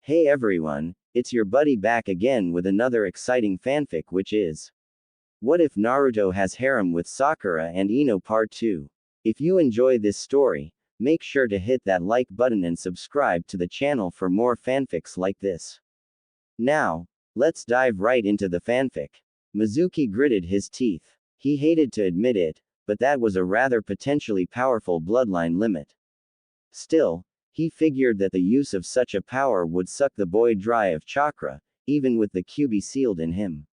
Hey everyone, it's your buddy back again with another exciting fanfic, which is What If Naruto Has Harem with Sakura and Ino Part 2. If you enjoy this story, make sure to hit that like button and subscribe to the channel for more fanfics like this. Now, let's dive right into the fanfic. Mizuki gritted his teeth. He hated to admit it, but that was a rather potentially powerful bloodline limit. Still, he figured that the use of such a power would suck the boy dry of chakra, even with the QB sealed in him.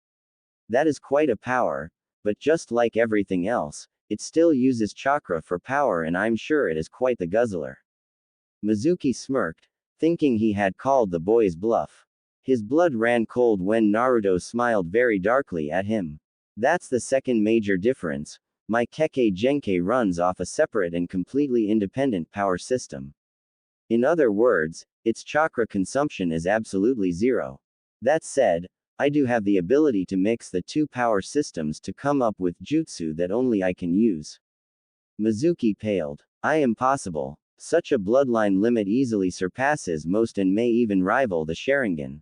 That is quite a power, but just like everything else, it still uses chakra for power, and I'm sure it is quite the guzzler. Mizuki smirked, thinking he had called the boy's bluff. His blood ran cold when Naruto smiled very darkly at him. That's the second major difference. My Kekkei Genkai runs off a separate and completely independent power system. In other words, its chakra consumption is absolutely zero. That said, I do have the ability to mix the two power systems to come up with jutsu that only I can use. Mizuki paled. Impossible. Such a bloodline limit easily surpasses most and may even rival the Sharingan.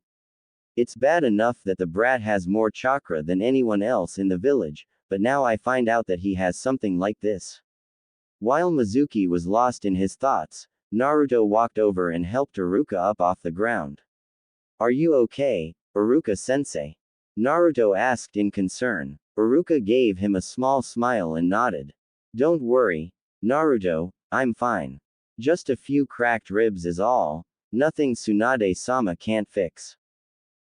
It's bad enough that the brat has more chakra than anyone else in the village, but now I find out that he has something like this. While Mizuki was lost in his thoughts, Naruto walked over and helped Iruka up off the ground. Are you okay, Iruka-sensei? Naruto asked in concern. Iruka gave him a small smile and nodded. Don't worry, Naruto, I'm fine. Just a few cracked ribs is all, nothing Tsunade-sama can't fix.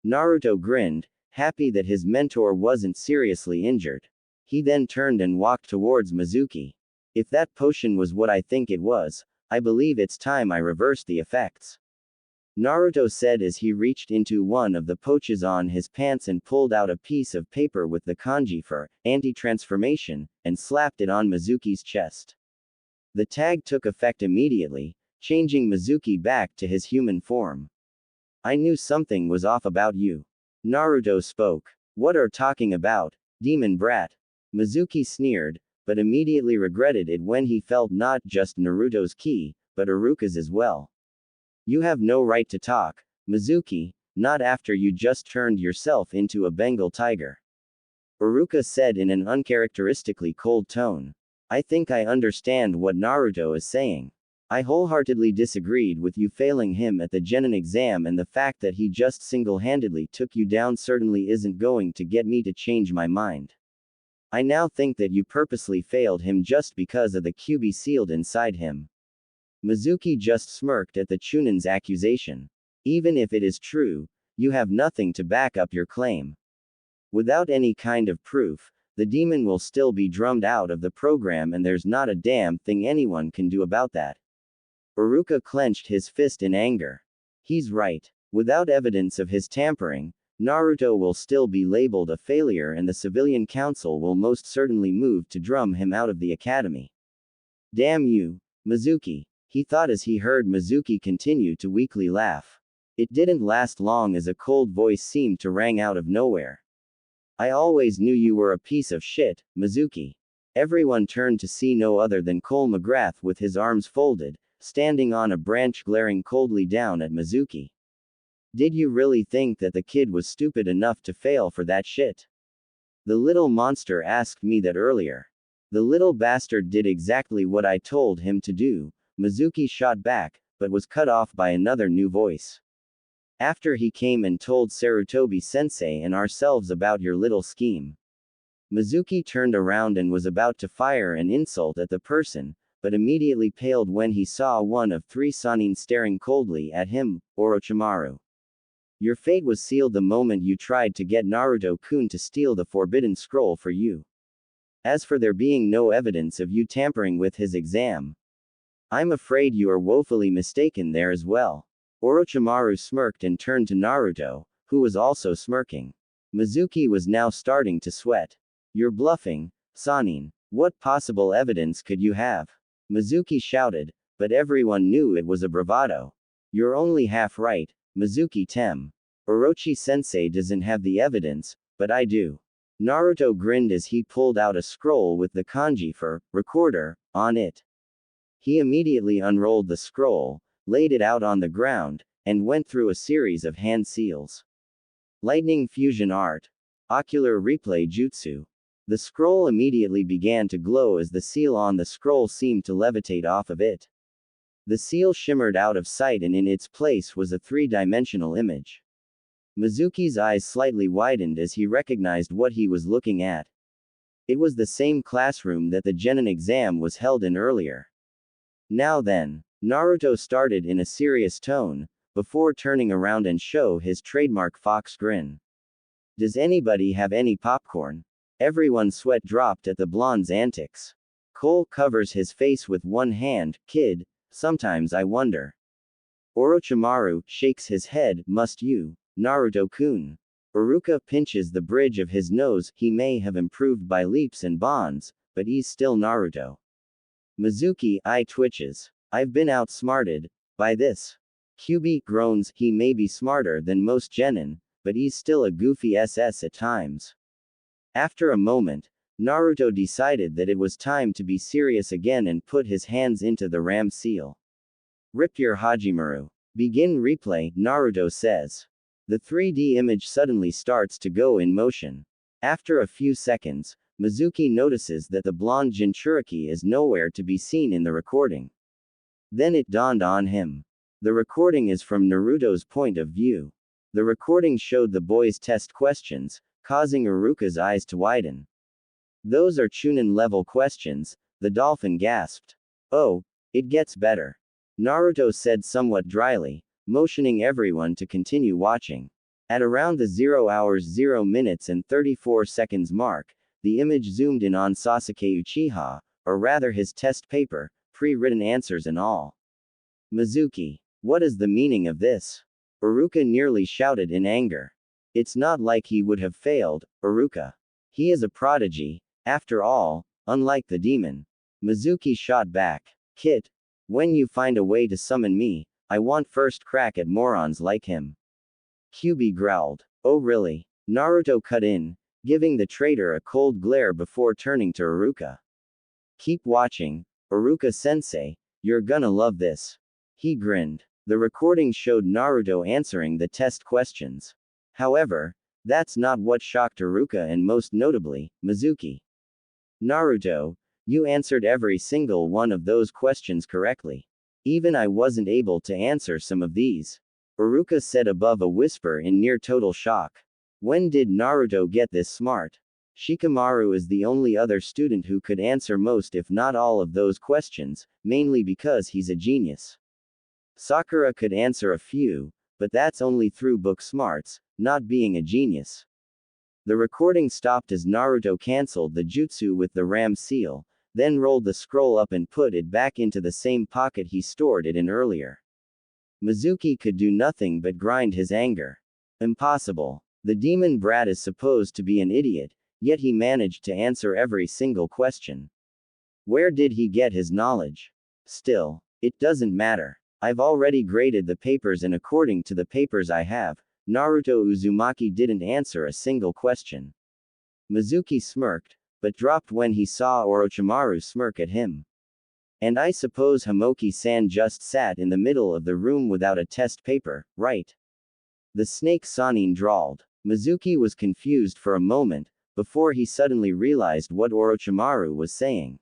Naruto grinned, happy that his mentor wasn't seriously injured. He then turned and walked towards Mizuki. If that potion was what I think it was, I believe it's time I reversed the effects. Naruto said as he reached into one of the pouches on his pants and pulled out a piece of paper with the kanji for anti-transformation, and slapped it on Mizuki's chest. The tag took effect immediately, changing Mizuki back to his human form. I knew something was off about you. Naruto spoke. What are talking about, demon brat? Mizuki sneered, but immediately regretted it when he felt not just Naruto's ki, but Iruka's as well. You have no right to talk, Mizuki, not after you just turned yourself into a Bengal tiger. Iruka said in an uncharacteristically cold tone. I think I understand what Naruto is saying. I wholeheartedly disagreed with you failing him at the Genin exam, and the fact that he just single-handedly took you down certainly isn't going to get me to change my mind. I now think that you purposely failed him just because of the QB sealed inside him. Mizuki just smirked at the Chunin's accusation. Even if it is true, you have nothing to back up your claim. Without any kind of proof, the demon will still be drummed out of the program, and there's not a damn thing anyone can do about that. Iruka clenched his fist in anger. He's right. Without evidence of his tampering, Naruto will still be labeled a failure, and the civilian council will most certainly move to drum him out of the academy. Damn you, Mizuki, he thought as he heard Mizuki continue to weakly laugh. It didn't last long as a cold voice seemed to ring out of nowhere. I always knew you were a piece of shit, Mizuki. Everyone turned to see no other than Cole McGrath with his arms folded, standing on a branch glaring coldly down at Mizuki. Did you really think that the kid was stupid enough to fail for that shit? The little monster asked me that earlier. The little bastard did exactly what I told him to do, Mizuki shot back, but was cut off by another new voice. After he came and told Sarutobi-sensei and ourselves about your little scheme. Mizuki turned around and was about to fire an insult at the person, but immediately paled when he saw one of three Sannin staring coldly at him, Orochimaru. Your fate was sealed the moment you tried to get Naruto-kun to steal the Forbidden Scroll for you. As for there being no evidence of you tampering with his exam, I'm afraid you are woefully mistaken there as well. Orochimaru smirked and turned to Naruto, who was also smirking. Mizuki was now starting to sweat. You're bluffing, Sannin. What possible evidence could you have? Mizuki shouted, but everyone knew it was a bravado. You're only half right, Mizuki-tem. Orochi-sensei doesn't have the evidence, but I do. Naruto grinned as he pulled out a scroll with the kanji for recorder on it. He immediately unrolled the scroll, laid it out on the ground, and went through a series of hand seals. Lightning fusion art. Ocular replay jutsu. The scroll immediately began to glow as the seal on the scroll seemed to levitate off of it. The seal shimmered out of sight and in its place was a three-dimensional image. Mizuki's eyes slightly widened as he recognized what he was looking at. It was the same classroom that the Genin exam was held in earlier. Now then, Naruto started in a serious tone, before turning around and show his trademark fox grin. Does anybody have any popcorn? Everyone's sweat dropped at the blonde's antics. Cole covers his face with one hand. Kid, sometimes I wonder. Orochimaru shakes his head. Must you, Naruto-kun? Iruka pinches the bridge of his nose. He may have improved by leaps and bounds, but he's still Naruto. Mizuki eye twitches. I've been outsmarted by this. Kyubi groans. He may be smarter than most genin, but he's still a goofy SS at times. After a moment, Naruto decided that it was time to be serious again and put his hands into the ram seal. Rip your Hajimaru. Begin replay, Naruto says. The 3D image suddenly starts to go in motion. After a few seconds, Mizuki notices that the blonde Jinchuriki is nowhere to be seen in the recording. Then it dawned on him. The recording is from Naruto's point of view. The recording showed the boys' test questions, causing Iruka's eyes to widen. Those are Chunin-level questions, the dolphin gasped. Oh, it gets better. Naruto said somewhat dryly, motioning everyone to continue watching. At around the 0 hours 0 minutes and 34 seconds mark, the image zoomed in on Sasuke Uchiha, or rather his test paper, pre-written answers and all. Mizuki, what is the meaning of this? Iruka nearly shouted in anger. It's not like he would have failed, Iruka. He is a prodigy, after all, unlike the demon. Mizuki shot back. Kit, when you find a way to summon me, I want first crack at morons like him. Kyubi growled. Oh really? Naruto cut in, giving the traitor a cold glare before turning to Iruka. Keep watching, Iruka-sensei, you're gonna love this. He grinned. The recording showed Naruto answering the test questions. However, that's not what shocked Iruka and most notably, Mizuki. Naruto, you answered every single one of those questions correctly. Even I wasn't able to answer some of these. Iruka said above a whisper in near total shock. When did Naruto get this smart? Shikamaru is the only other student who could answer most if not all of those questions, mainly because he's a genius. Sakura could answer a few, but that's only through book smarts, not being a genius. The recording stopped as Naruto cancelled the jutsu with the ram seal, then rolled the scroll up and put it back into the same pocket he stored it in earlier. Mizuki could do nothing but grind his anger. Impossible. The demon brat is supposed to be an idiot, yet he managed to answer every single question. Where did he get his knowledge? Still, it doesn't matter. I've already graded the papers and according to the papers I have, Naruto Uzumaki didn't answer a single question. Mizuki smirked, but dropped when he saw Orochimaru smirk at him. And I suppose Hamoki-san just sat in the middle of the room without a test paper, right? The snake Sanin drawled. Mizuki was confused for a moment, before he suddenly realized what Orochimaru was saying.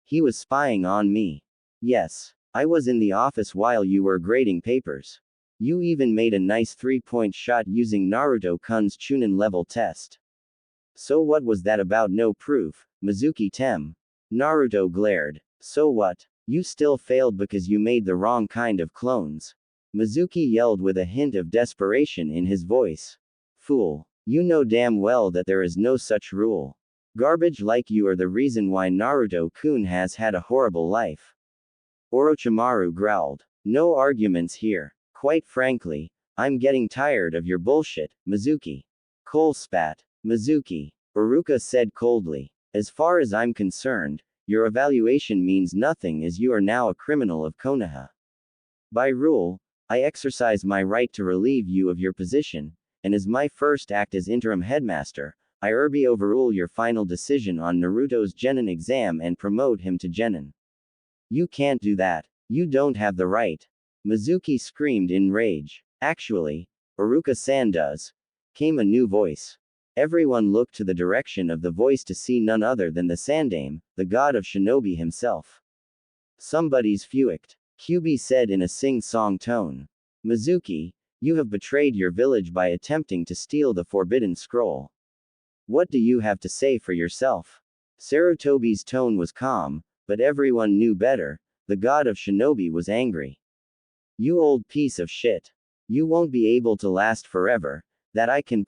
He was spying on me. Yes. I was in the office while you were grading papers. You even made a nice 3-point shot using Naruto-kun's Chunin level test. So what was that about no proof, Mizuki-tem? Naruto glared. So what? You still failed because you made the wrong kind of clones. Mizuki yelled with a hint of desperation in his voice. Fool. You know damn well that there is no such rule. Garbage like you are the reason why Naruto-kun has had a horrible life. Orochimaru growled. No arguments here. Quite frankly, I'm getting tired of your bullshit, Mizuki. Cole spat. Mizuki. Iruka said coldly. As far as I'm concerned, your evaluation means nothing as you are now a criminal of Konoha. By rule, I exercise my right to relieve you of your position, and as my first act as interim headmaster, I hereby overrule your final decision on Naruto's Genin exam and promote him to Genin. You can't do that. You don't have the right. Mizuki screamed in rage. Actually, Iruka-san does. Came a new voice. Everyone looked to the direction of the voice to see none other than the Sandame, the god of shinobi himself. Somebody's fucked. Kyubi said in a sing-song tone. Mizuki, you have betrayed your village by attempting to steal the forbidden scroll. What do you have to say for yourself? Sarutobi's tone was calm, but everyone knew better. The god of shinobi was angry. You old piece of shit. You won't be able to last forever, that I can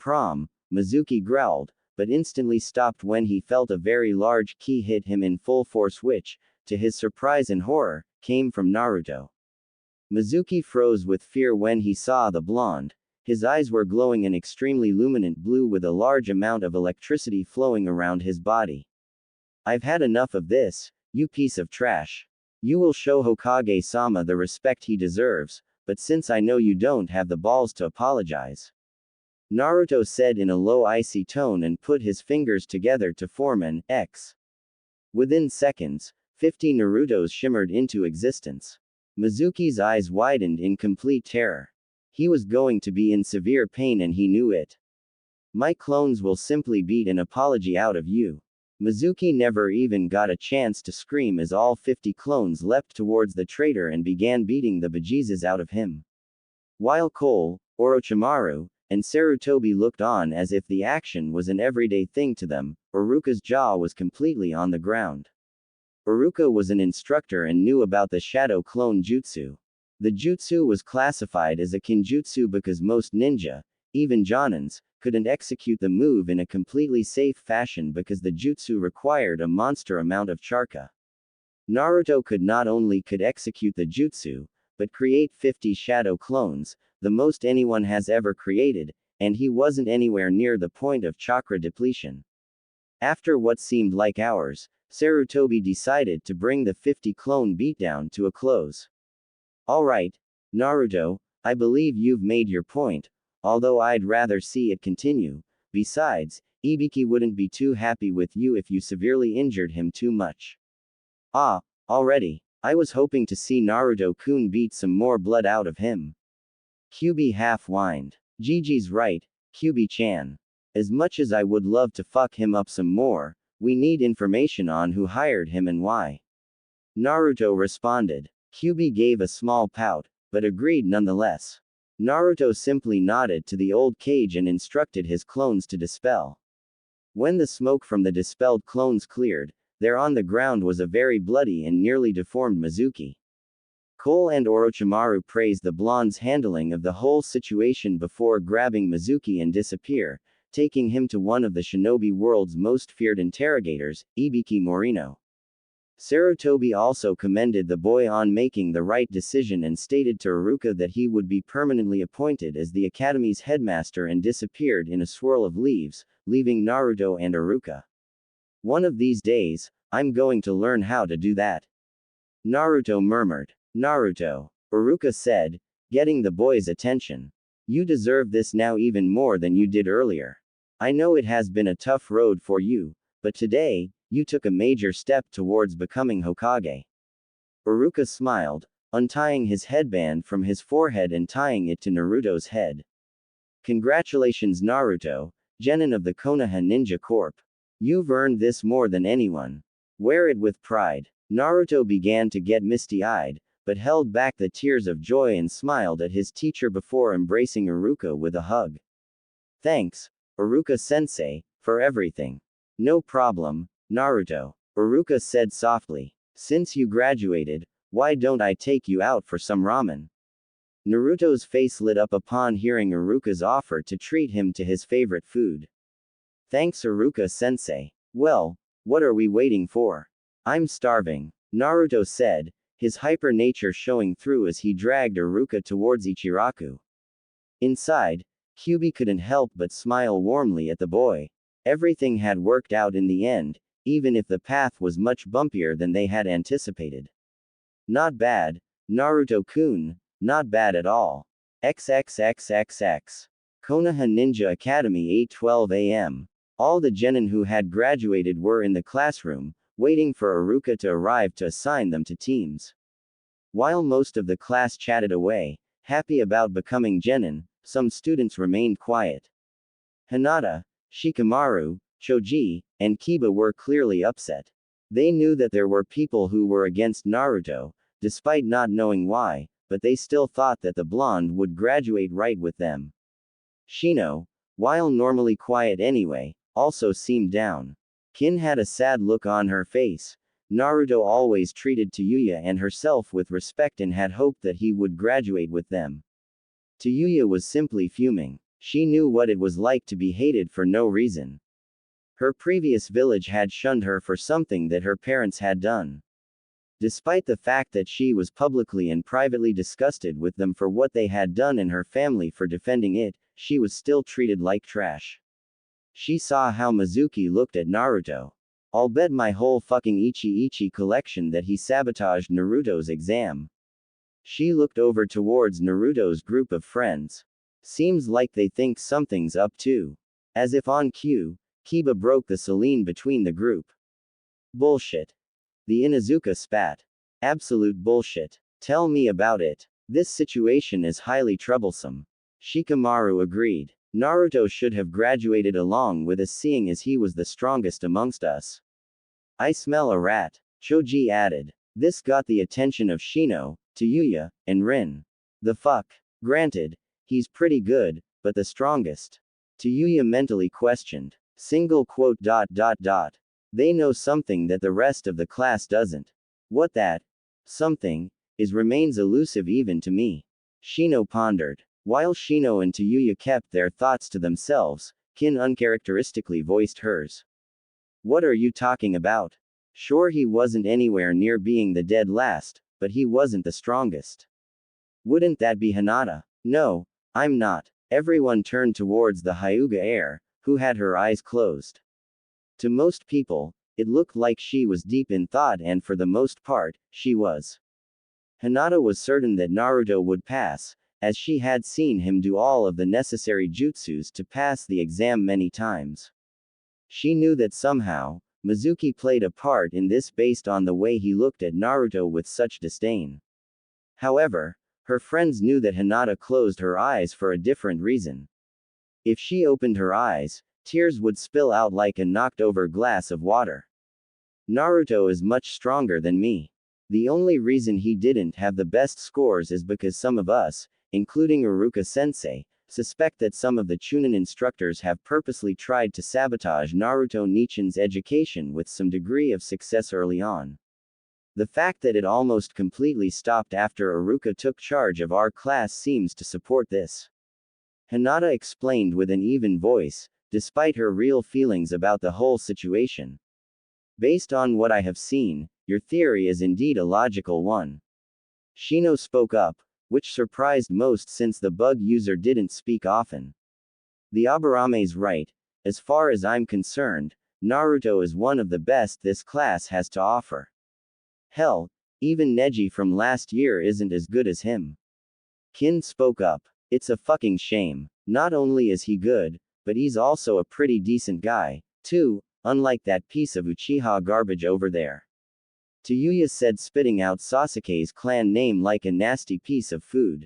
Mizuki growled, but instantly stopped when he felt a very large key hit him in full force which, to his surprise and horror, came from Naruto. Mizuki froze with fear when he saw the blonde. His eyes were glowing an extremely luminant blue with a large amount of electricity flowing around his body. I've had enough of this, you piece of trash. You will show Hokage-sama the respect he deserves, but since I know you don't have the balls to apologize. Naruto said in a low icy tone and put his fingers together to form an X. Within seconds, 50 Narutos shimmered into existence. Mizuki's eyes widened in complete terror. He was going to be in severe pain and he knew it. My clones will simply beat an apology out of you. Mizuki never even got a chance to scream as all 50 clones leapt towards the traitor and began beating the bejesus out of him. While Cole, Orochimaru, and Sarutobi looked on as if the action was an everyday thing to them, Iruka's jaw was completely on the ground. Iruka was an instructor and knew about the Shadow Clone Jutsu. The jutsu was classified as a kinjutsu because most ninja, even Jonins, couldn't execute the move in a completely safe fashion because the jutsu required a monster amount of chakra. Naruto could not only execute the jutsu, but create 50 shadow clones, the most anyone has ever created, and he wasn't anywhere near the point of chakra depletion. After what seemed like hours, Sarutobi decided to bring the 50 clone beatdown to a close. Alright, Naruto, I believe you've made your point, although I'd rather see it continue. Besides, Ibiki wouldn't be too happy with you if you severely injured him too much. Ah, already. I was hoping to see Naruto-kun beat some more blood out of him. Kyubi half-whined. Gigi's right, Kyubi-chan. As much as I would love to fuck him up some more, we need information on who hired him and why. Naruto responded. Kyubi gave a small pout, but agreed nonetheless. Naruto simply nodded to the old cage and instructed his clones to dispel. When the smoke from the dispelled clones cleared, there on the ground was a very bloody and nearly deformed Mizuki. Cole and Orochimaru praised the blonde's handling of the whole situation before grabbing Mizuki and disappear, taking him to one of the shinobi world's most feared interrogators, Ibiki Morino. Sarutobi also commended the boy on making the right decision and stated to Iruka that he would be permanently appointed as the academy's headmaster and disappeared in a swirl of leaves, leaving Naruto and Iruka. One of these days, I'm going to learn how to do that. Naruto murmured. Naruto, Iruka said, getting the boy's attention. You deserve this now even more than you did earlier. I know it has been a tough road for you, but today, you took a major step towards becoming Hokage. Iruka smiled, untying his headband from his forehead and tying it to Naruto's head. Congratulations Naruto, genin of the Konoha Ninja Corp. You've earned this more than anyone. Wear it with pride. Naruto began to get misty-eyed, but held back the tears of joy and smiled at his teacher before embracing Iruka with a hug. Thanks, Iruka-sensei, for everything. No problem, Naruto, Iruka said softly. Since you graduated, why don't I take you out for some ramen? Naruto's face lit up upon hearing Iruka's offer to treat him to his favorite food. Thanks Iruka-sensei. Well, what are we waiting for? I'm starving, Naruto said, his hyper nature showing through as he dragged Iruka towards Ichiraku. Inside, Kyubi couldn't help but smile warmly at the boy. Everything had worked out in the end, even if the path was much bumpier than they had anticipated. Not bad, Naruto-kun, not bad at all. XXXXX. Konoha Ninja Academy 8:12 a.m. All the genin who had graduated were in the classroom, waiting for Iruka to arrive to assign them to teams. While most of the class chatted away, happy about becoming genin, some students remained quiet. Hinata, Shikamaru, Choji, and Kiba were clearly upset. They knew that there were people who were against Naruto, despite not knowing why, but they still thought that the blonde would graduate right with them. Shino, while normally quiet anyway, also seemed down. Kin had a sad look on her face. Naruto always treated Tayuya and herself with respect and had hoped that he would graduate with them. Tayuya was simply fuming. She knew what it was like to be hated for no reason. Her previous village had shunned her for something that her parents had done. Despite the fact that she was publicly and privately disgusted with them for what they had done and her family for defending it, she was still treated like trash. She saw how Mizuki looked at Naruto. I'll bet my whole fucking Ichi collection that he sabotaged Naruto's exam. She looked over towards Naruto's group of friends. Seems like they think something's up too. As if on cue, Kiba broke the saline between the group. Bullshit. The Inuzuka spat. Absolute bullshit. Tell me about it. This situation is highly troublesome. Shikamaru agreed. Naruto should have graduated along with us seeing as he was the strongest amongst us. I smell a rat. Choji added. This got the attention of Shino, Tayuya, and Rin. The fuck? Granted, he's pretty good, but the strongest? Tayuya mentally questioned. Single quote. They know something that the rest of the class doesn't. What that something is remains elusive even to me. Shino pondered. While Shino and Tayuya kept their thoughts to themselves, Kin uncharacteristically voiced hers. What are you talking about? Sure, he wasn't anywhere near being the dead last, but he wasn't the strongest. Wouldn't that be Hinata? No, I'm not. Everyone turned towards the Hyuga heir, who had her eyes closed. To most people, it looked like she was deep in thought, and for the most part, she was. Hinata was certain that Naruto would pass, as she had seen him do all of the necessary jutsus to pass the exam many times. She knew that somehow, Mizuki played a part in this based on the way he looked at Naruto with such disdain. However, her friends knew that Hinata closed her eyes for a different reason. If she opened her eyes, tears would spill out like a knocked-over glass of water. Naruto is much stronger than me. The only reason he didn't have the best scores is because some of us, including Iruka-sensei, suspect that some of the Chunin instructors have purposely tried to sabotage Naruto Nichin's education with some degree of success early on. The fact that it almost completely stopped after Iruka took charge of our class seems to support this. Hinata explained with an even voice, despite her real feelings about the whole situation. Based on what I have seen, your theory is indeed a logical one. Shino spoke up, which surprised most since the bug user didn't speak often. The Abarame's right. As far as I'm concerned, Naruto is one of the best this class has to offer. Hell, even Neji from last year isn't as good as him. Kin spoke up. It's a fucking shame. Not only is he good, but he's also a pretty decent guy, too, unlike that piece of Uchiha garbage over there. Tayuya said, spitting out Sasuke's clan name like a nasty piece of food.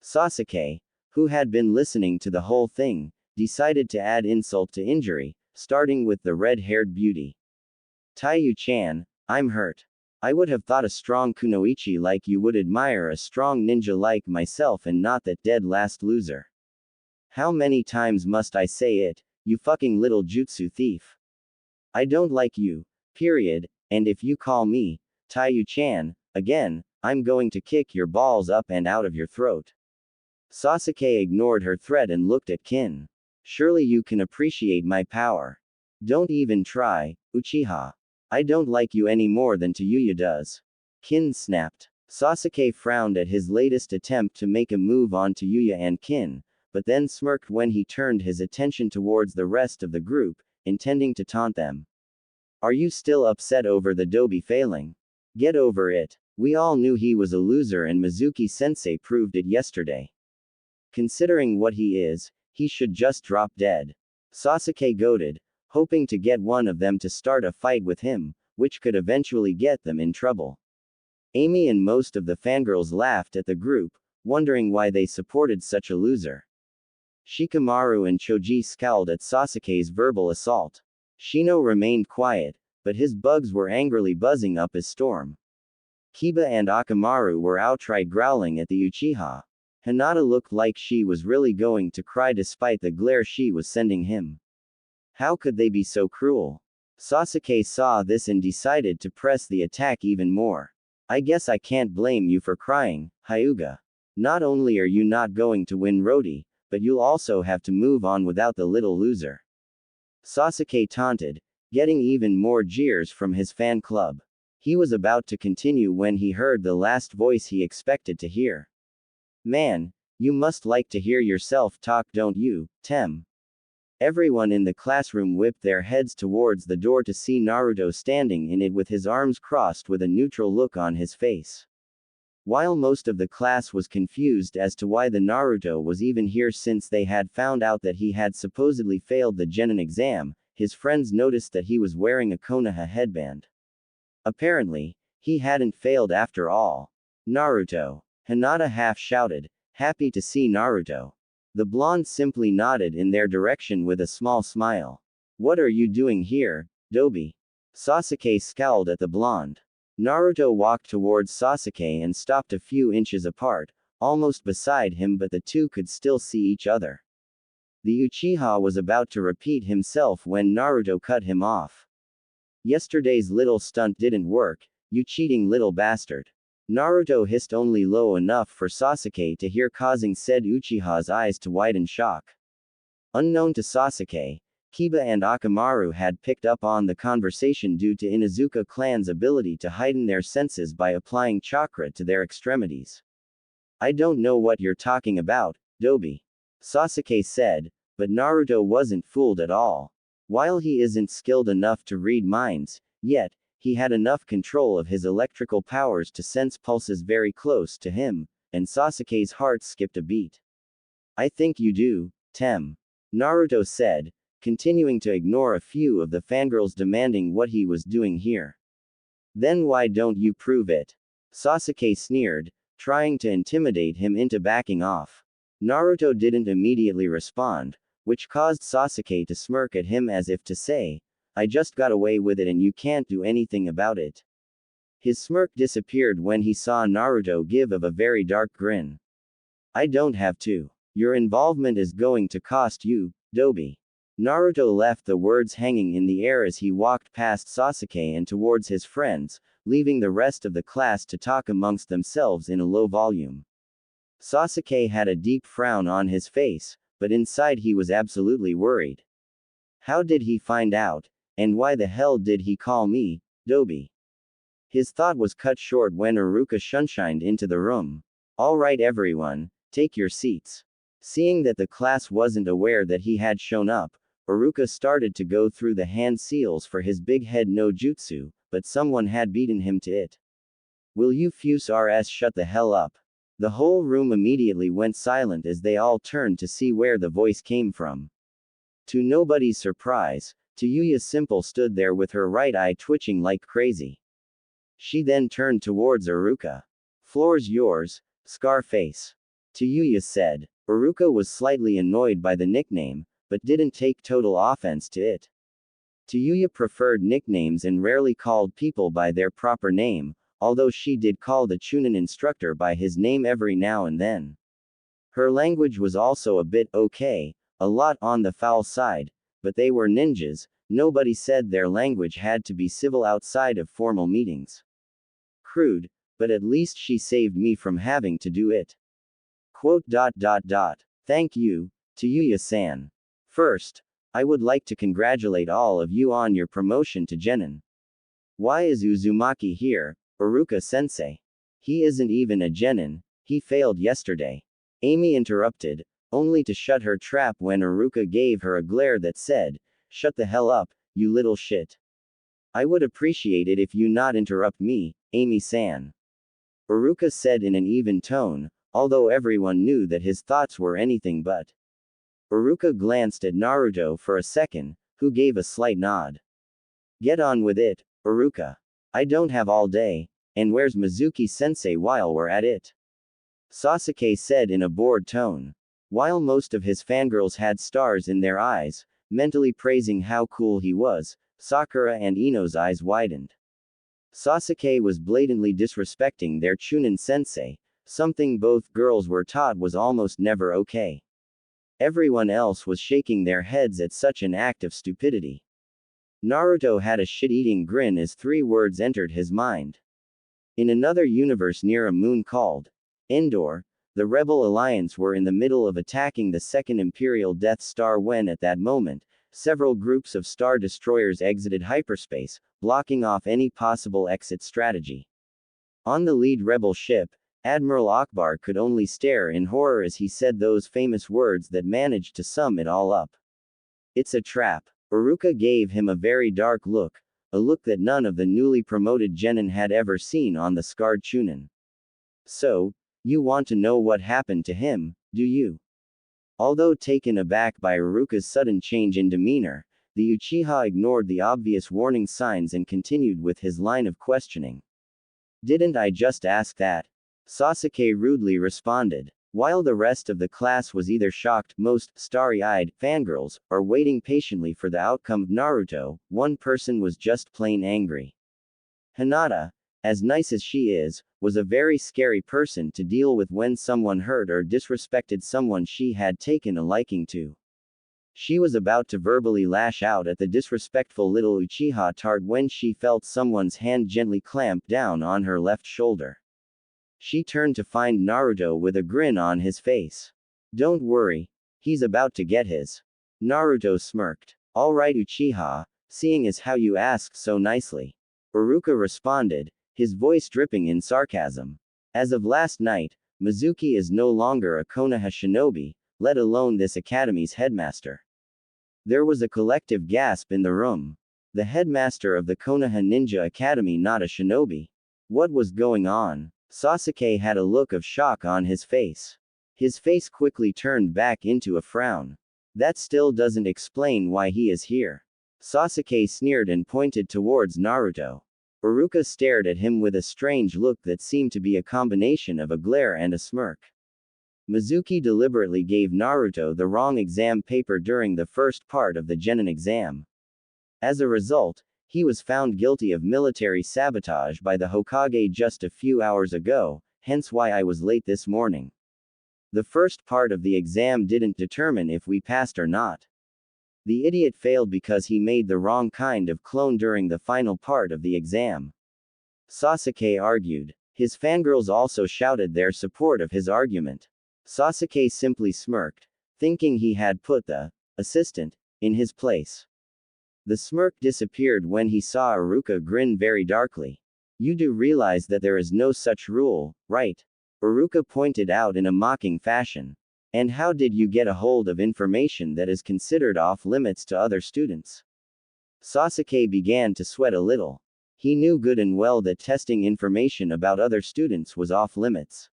Sasuke, who had been listening to the whole thing, decided to add insult to injury, starting with the red-haired beauty. Taiyu-chan, I'm hurt. I would have thought a strong kunoichi like you would admire a strong ninja like myself and not that dead last loser. How many times must I say it, you fucking little jutsu thief? I don't like you, period, and if you call me, Taiyu-chan, again, I'm going to kick your balls up and out of your throat. Sasuke ignored her threat and looked at Kin. Surely you can appreciate my power. Don't even try, Uchiha. I don't like you any more than Tayuya does. Kin snapped. Sasuke frowned at his latest attempt to make a move on Tayuya and Kin, but then smirked when he turned his attention towards the rest of the group, intending to taunt them. Are you still upset over the Dobi failing? Get over it. We all knew he was a loser and Mizuki-sensei proved it yesterday. Considering what he is, he should just drop dead. Sasuke goaded, hoping to get one of them to start a fight with him, which could eventually get them in trouble. Amy and most of the fangirls laughed at the group, wondering why they supported such a loser. Shikamaru and Choji scowled at Sasuke's verbal assault. Shino remained quiet, but his bugs were angrily buzzing up a storm. Kiba and Akamaru were outright growling at the Uchiha. Hinata looked like she was really going to cry despite the glare she was sending him. How could they be so cruel? Sasuke saw this and decided to press the attack even more. I guess I can't blame you for crying, Hyuga. Not only are you not going to win Roti, but you'll also have to move on without the little loser. Sasuke taunted, getting even more jeers from his fan club. He was about to continue when he heard the last voice he expected to hear. Man, you must like to hear yourself talk, don't you, Tem? Everyone in the classroom whipped their heads towards the door to see Naruto standing in it with his arms crossed with a neutral look on his face. While most of the class was confused as to why the Naruto was even here since they had found out that he had supposedly failed the Genin exam, his friends noticed that he was wearing a Konoha headband. Apparently, he hadn't failed after all. Naruto. Hinata half shouted, happy to see Naruto. The blonde simply nodded in their direction with a small smile. What are you doing here, Dobi? Sasuke scowled at the blonde. Naruto walked towards Sasuke and stopped a few inches apart, almost beside him, but the two could still see each other. The Uchiha was about to repeat himself when Naruto cut him off. Yesterday's little stunt didn't work, you cheating little bastard. Naruto hissed only low enough for Sasuke to hear, causing said Uchiha's eyes to widen shock. Unknown to Sasuke, Kiba and Akamaru had picked up on the conversation due to Inuzuka clan's ability to heighten their senses by applying chakra to their extremities. I don't know what you're talking about, Dobi. Sasuke said, but Naruto wasn't fooled at all. While he isn't skilled enough to read minds, yet, he had enough control of his electrical powers to sense pulses very close to him, and Sasuke's heart skipped a beat. I think you do, Tem. Naruto said, continuing to ignore a few of the fangirls demanding what he was doing here. Then why don't you prove it? Sasuke sneered, trying to intimidate him into backing off. Naruto didn't immediately respond, which caused Sasuke to smirk at him as if to say, I just got away with it and you can't do anything about it. His smirk disappeared when he saw Naruto give a very dark grin. I don't have to. Your involvement is going to cost you, Dobi. Naruto left the words hanging in the air as he walked past Sasuke and towards his friends, leaving the rest of the class to talk amongst themselves in a low volume. Sasuke had a deep frown on his face, but inside he was absolutely worried. How did he find out? And why the hell did he call me, Dobi? His thought was cut short when Iruka shunshined into the room. All right everyone, take your seats. Seeing that the class wasn't aware that he had shown up, Iruka started to go through the hand seals for his big head no jutsu, but someone had beaten him to it. Will you fuse rs shut the hell up? The whole room immediately went silent as they all turned to see where the voice came from. To nobody's surprise, Tayuya Simple stood there with her right eye twitching like crazy. She then turned towards Iruka. Floor's yours, Scarface. Tayuya said. Iruka was slightly annoyed by the nickname, but didn't take total offense to it. Tayuya preferred nicknames and rarely called people by their proper name, although she did call the Chunin instructor by his name every now and then. Her language was also a bit okay, a lot on the foul side, but they were ninjas, nobody said their language had to be civil outside of formal meetings. Crude, but at least she saved me from having to do it. Quote. Thank you, Tayuya-san. First, I would like to congratulate all of you on your promotion to Genin. Why is Uzumaki here, Iruka-sensei? He isn't even a Genin, he failed yesterday. Amy interrupted, only to shut her trap when Iruka gave her a glare that said, shut the hell up, you little shit. I would appreciate it if you not interrupt me, Amy-san. Iruka said in an even tone, although everyone knew that his thoughts were anything but. Iruka glanced at Naruto for a second, who gave a slight nod. Get on with it, Iruka. I don't have all day, And where's Mizuki-sensei while we're at it? Sasuke said in a bored tone. While most of his fangirls had stars in their eyes, mentally praising how cool he was, Sakura and Ino's eyes widened. Sasuke was blatantly disrespecting their Chunin sensei, something both girls were taught was almost never okay. Everyone else was shaking their heads at such an act of stupidity. Naruto had a shit-eating grin as 3 words entered his mind. In another universe near a moon called Endor, the Rebel Alliance were in the middle of attacking the Second Imperial Death Star when at that moment, several groups of Star Destroyers exited hyperspace, blocking off any possible exit strategy. On the lead Rebel ship, Admiral Akbar could only stare in horror as he said those famous words that managed to sum it all up. It's a trap. Iruka gave him a very dark look, a look that none of the newly promoted genin had ever seen on the scarred Chunin. So, you want to know what happened to him, do you? Although taken aback by Iruka's sudden change in demeanor, the Uchiha ignored the obvious warning signs and continued with his line of questioning. Didn't I just ask that? Sasuke rudely responded. While the rest of the class was either shocked, most starry-eyed fangirls, or waiting patiently for the outcome of Naruto, one person was just plain angry. Hinata, as nice as she is, was a very scary person to deal with when someone hurt or disrespected someone she had taken a liking to. She was about to verbally lash out at the disrespectful little Uchiha tart when she felt someone's hand gently clamp down on her left shoulder. She turned to find Naruto with a grin on his face. Don't worry, he's about to get his. Naruto smirked. All right Uchiha, seeing as how you asked so nicely. Iruka responded, his voice dripping in sarcasm. As of last night, Mizuki is no longer a Konoha shinobi, let alone this academy's headmaster. There was a collective gasp in the room. The headmaster of the Konoha Ninja Academy, not a shinobi. What was going on? Sasuke had a look of shock on his face. His face quickly turned back into a frown. That still doesn't explain why he is here. Sasuke sneered and pointed towards Naruto. Iruka stared at him with a strange look that seemed to be a combination of a glare and a smirk. Mizuki deliberately gave Naruto the wrong exam paper during the first part of the Genin exam. As a result, he was found guilty of military sabotage by the Hokage just a few hours ago, hence why I was late this morning. The first part of the exam didn't determine if we passed or not. The idiot failed because he made the wrong kind of clone during the final part of the exam. Sasuke argued. His fangirls also shouted their support of his argument. Sasuke simply smirked, thinking he had put the assistant in his place. The smirk disappeared when he saw Iruka grin very darkly. You do realize that there is no such rule, right? Iruka pointed out in a mocking fashion. And how did you get a hold of information that is considered off limits to other students? Sasuke began to sweat a little. He knew good and well that testing information about other students was off limits.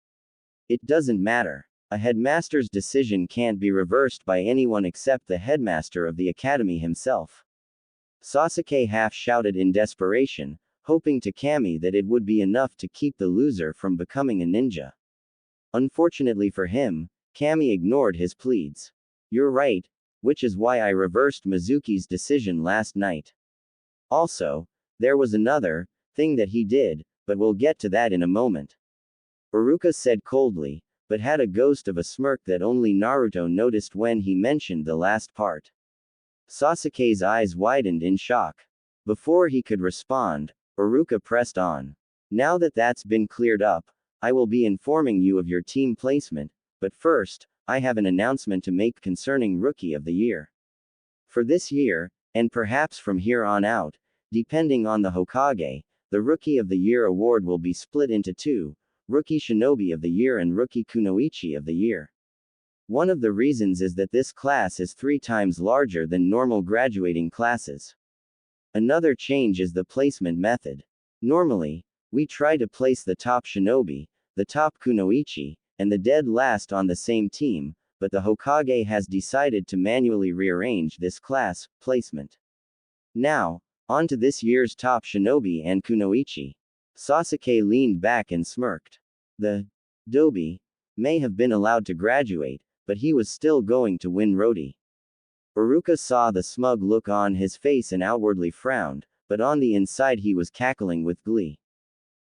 It doesn't matter. A headmaster's decision can't be reversed by anyone except the headmaster of the academy himself. Sasuke half shouted in desperation, hoping to Kami that it would be enough to keep the loser from becoming a ninja. Unfortunately for him, Kami ignored his pleads. You're right, which is why I reversed Mizuki's decision last night. Also, there was another thing that he did, but we'll get to that in a moment. Iruka said coldly, but had a ghost of a smirk that only Naruto noticed when he mentioned the last part. Sasuke's eyes widened in shock. Before he could respond, Iruka pressed on. Now that that's been cleared up, I will be informing you of your team placement, but first, I have an announcement to make concerning Rookie of the Year. For this year, and perhaps from here on out, depending on the Hokage, the Rookie of the Year award will be split into 2, Rookie Shinobi of the Year and Rookie Kunoichi of the Year. One of the reasons is that this class is 3 times larger than normal graduating classes. Another change is the placement method. Normally, we try to place the top Shinobi, the top Kunoichi, and the dead last on the same team, but the Hokage has decided to manually rearrange this class placement. Now, on to this year's top Shinobi and Kunoichi. Sasuke leaned back and smirked. The Dobi may have been allowed to graduate, but he was still going to win Roti. Iruka saw the smug look on his face and outwardly frowned, but on the inside he was cackling with glee.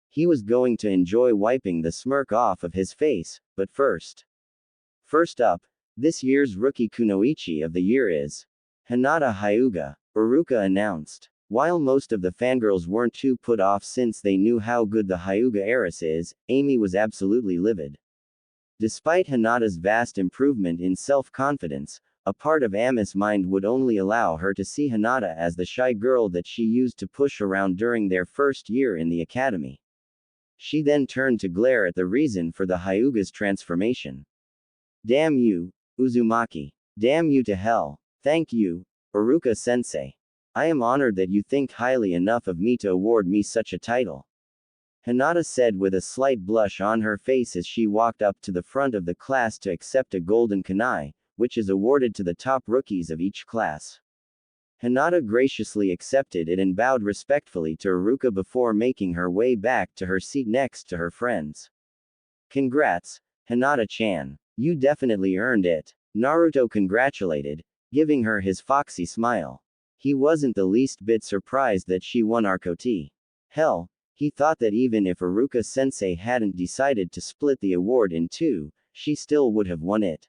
He was going to enjoy wiping the smirk off of his face, but First up, this year's Rookie Kunoichi of the Year is Hinata Hyuga, Iruka announced. While most of the fangirls weren't too put off since they knew how good the Hyuga heiress is, Amy was absolutely livid. Despite Hinata's vast improvement in self-confidence, a part of Ami's mind would only allow her to see Hinata as the shy girl that she used to push around during their first year in the academy. She then turned to glare at the reason for the Hyuga's transformation. Damn you, Uzumaki. Damn you to hell. Thank you, Iruka-sensei. I am honored that you think highly enough of me to award me such a title. Hinata said with a slight blush on her face as she walked up to the front of the class to accept a golden kunai, which is awarded to the top rookies of each class. Hinata graciously accepted it and bowed respectfully to Iruka before making her way back to her seat next to her friends. Congrats, Hinata-chan. You definitely earned it. Naruto congratulated, giving her his foxy smile. He wasn't the least bit surprised that she won Arcoti. Hell, he thought that even if Iruka-sensei hadn't decided to split the award in two, she still would have won it.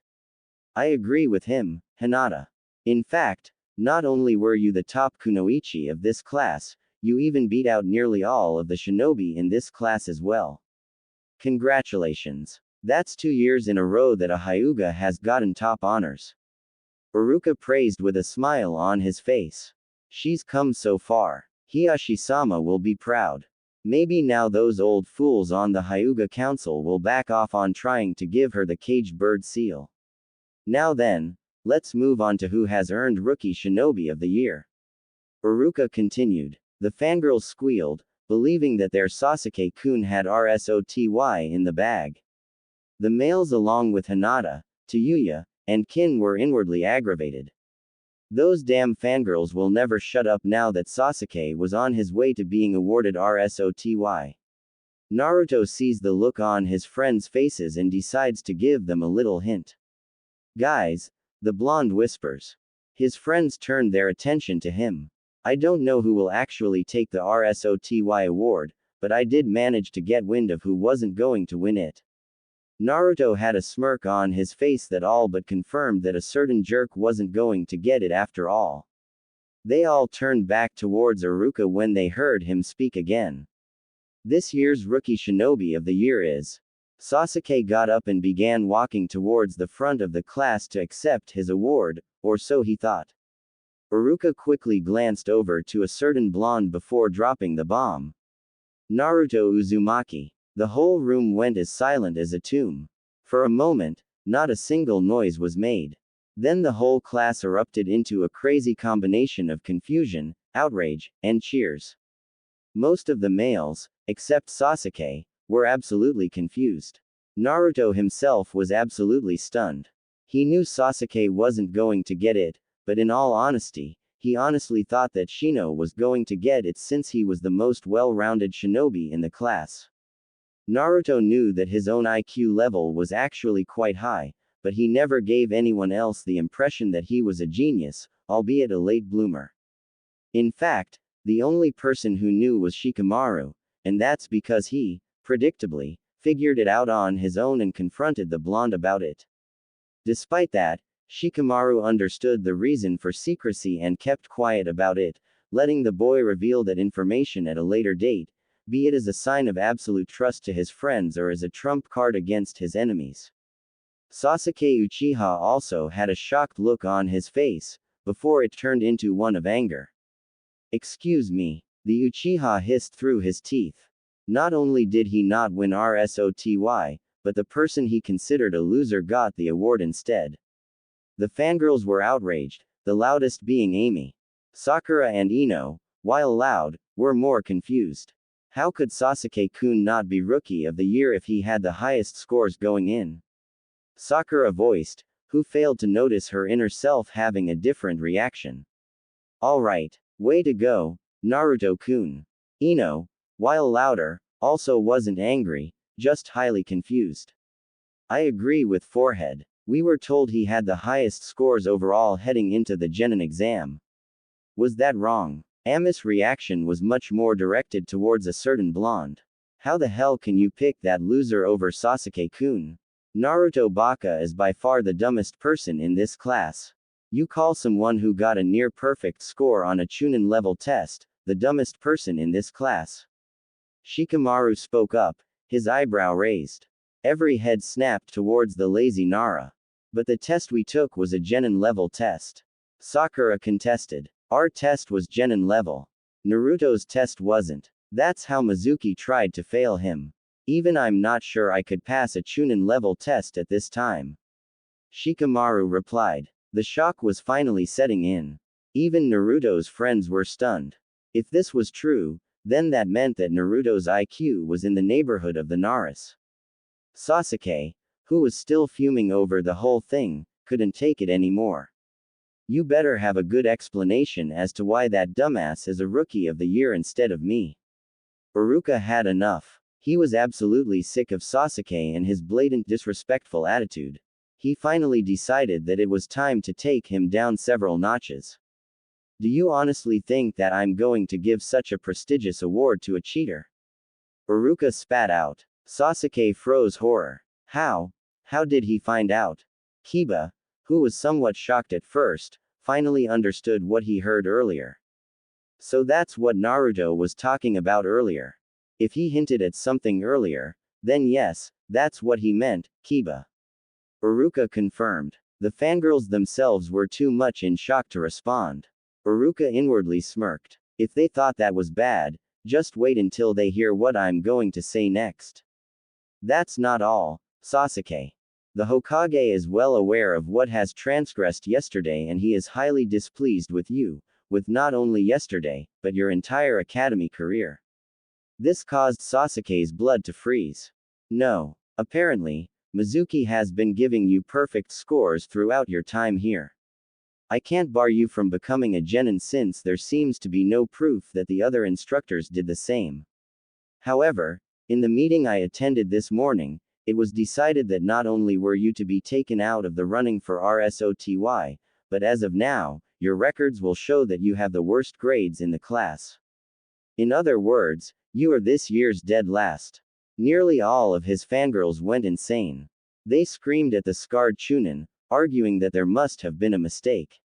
I agree with him, Hinata. In fact, not only were you the top kunoichi of this class, you even beat out nearly all of the shinobi in this class as well. Congratulations. That's 2 years in a row that a Hyuga has gotten top honors. Iruka praised with a smile on his face. She's come so far. Hiyashi-sama will be proud. Maybe now those old fools on the Hyuga Council will back off on trying to give her the caged bird seal. Now then, let's move on to who has earned Rookie Shinobi of the Year. Iruka continued. The fangirls squealed, believing that their Sasuke-kun had RSOTY in the bag. The males along with Hinata, Tayuya, and Kin were inwardly aggravated. Those damn fangirls will never shut up now that Sasuke was on his way to being awarded RSOTY. Naruto sees the look on his friends' faces and decides to give them a little hint. Guys, the blonde whispers. His friends turned their attention to him. I don't know who will actually take the RSOTY award, but I did manage to get wind of who wasn't going to win it. Naruto had a smirk on his face that all but confirmed that a certain jerk wasn't going to get it after all. They all turned back towards Iruka when they heard him speak again. This year's Rookie Shinobi of the Year is. Sasuke got up and began walking towards the front of the class to accept his award, or so he thought. Iruka quickly glanced over to a certain blonde before dropping the bomb. Naruto Uzumaki. The whole room went as silent as a tomb. For a moment, not a single noise was made. Then the whole class erupted into a crazy combination of confusion, outrage, and cheers. Most of the males, except Sasuke, were absolutely confused. Naruto himself was absolutely stunned. He knew Sasuke wasn't going to get it, but in all honesty, he honestly thought that Shino was going to get it since he was the most well-rounded shinobi in the class. Naruto knew that his own IQ level was actually quite high, but he never gave anyone else the impression that he was a genius, albeit a late bloomer. In fact, the only person who knew was Shikamaru, and that's because he, predictably, figured it out on his own and confronted the blonde about it. Despite that, Shikamaru understood the reason for secrecy and kept quiet about it, letting the boy reveal that information at a later date, be it as a sign of absolute trust to his friends or as a trump card against his enemies. Sasuke Uchiha also had a shocked look on his face, before it turned into one of anger. Excuse me, the Uchiha hissed through his teeth. Not only did he not win RSOTY, but the person he considered a loser got the award instead. The fangirls were outraged, the loudest being Amy. Sakura and Ino, while loud, were more confused. How could Sasuke-kun not be Rookie of the Year if he had the highest scores going in? Sakura voiced, who failed to notice her inner self having a different reaction. Alright, way to go, Naruto-kun. Ino, while louder, also wasn't angry, just highly confused. I agree with Forehead. We were told he had the highest scores overall heading into the Genin exam. Was that wrong? Ami's reaction was much more directed towards a certain blonde. How the hell can you pick that loser over Sasuke-kun? Naruto Baka is by far the dumbest person in this class. You call someone who got a near-perfect score on a Chunin level test, the dumbest person in this class. Shikamaru spoke up, his eyebrow raised. Every head snapped towards the lazy Nara. But the test we took was a Genin level test. Sakura contested. Our test was Genin level. Naruto's test wasn't. That's how Mizuki tried to fail him. Even I'm not sure I could pass a Chunin level test at this time. Shikamaru replied. The shock was finally setting in. Even Naruto's friends were stunned. If this was true, then that meant that Naruto's IQ was in the neighborhood of the Naras. Sasuke, who was still fuming over the whole thing, couldn't take it anymore. You better have a good explanation as to why that dumbass is a rookie of the year instead of me. Iruka had enough. He was absolutely sick of Sasuke and his blatant disrespectful attitude. He finally decided that it was time to take him down several notches. Do you honestly think that I'm going to give such a prestigious award to a cheater? Iruka spat out. Sasuke froze horror. How? How did he find out? Kiba, who was somewhat shocked at first, finally understood what he heard earlier. So that's what Naruto was talking about earlier. If he hinted at something earlier, then yes, that's what he meant, Kiba. Iruka confirmed. The fangirls themselves were too much in shock to respond. Iruka inwardly smirked. If they thought that was bad, just wait until they hear what I'm going to say next. That's not all, Sasuke. The Hokage is well aware of what has transgressed yesterday and he is highly displeased with you, with not only yesterday, but your entire academy career. This caused Sasuke's blood to freeze. No. Apparently, Mizuki has been giving you perfect scores throughout your time here. I can't bar you from becoming a genin since there seems to be no proof that the other instructors did the same. However, in the meeting I attended this morning, it was decided that not only were you to be taken out of the running for RSOTY, but as of now, your records will show that you have the worst grades in the class. In other words, you are this year's dead last. Nearly all of his fangirls went insane. They screamed at the scarred Chunin, arguing that there must have been a mistake.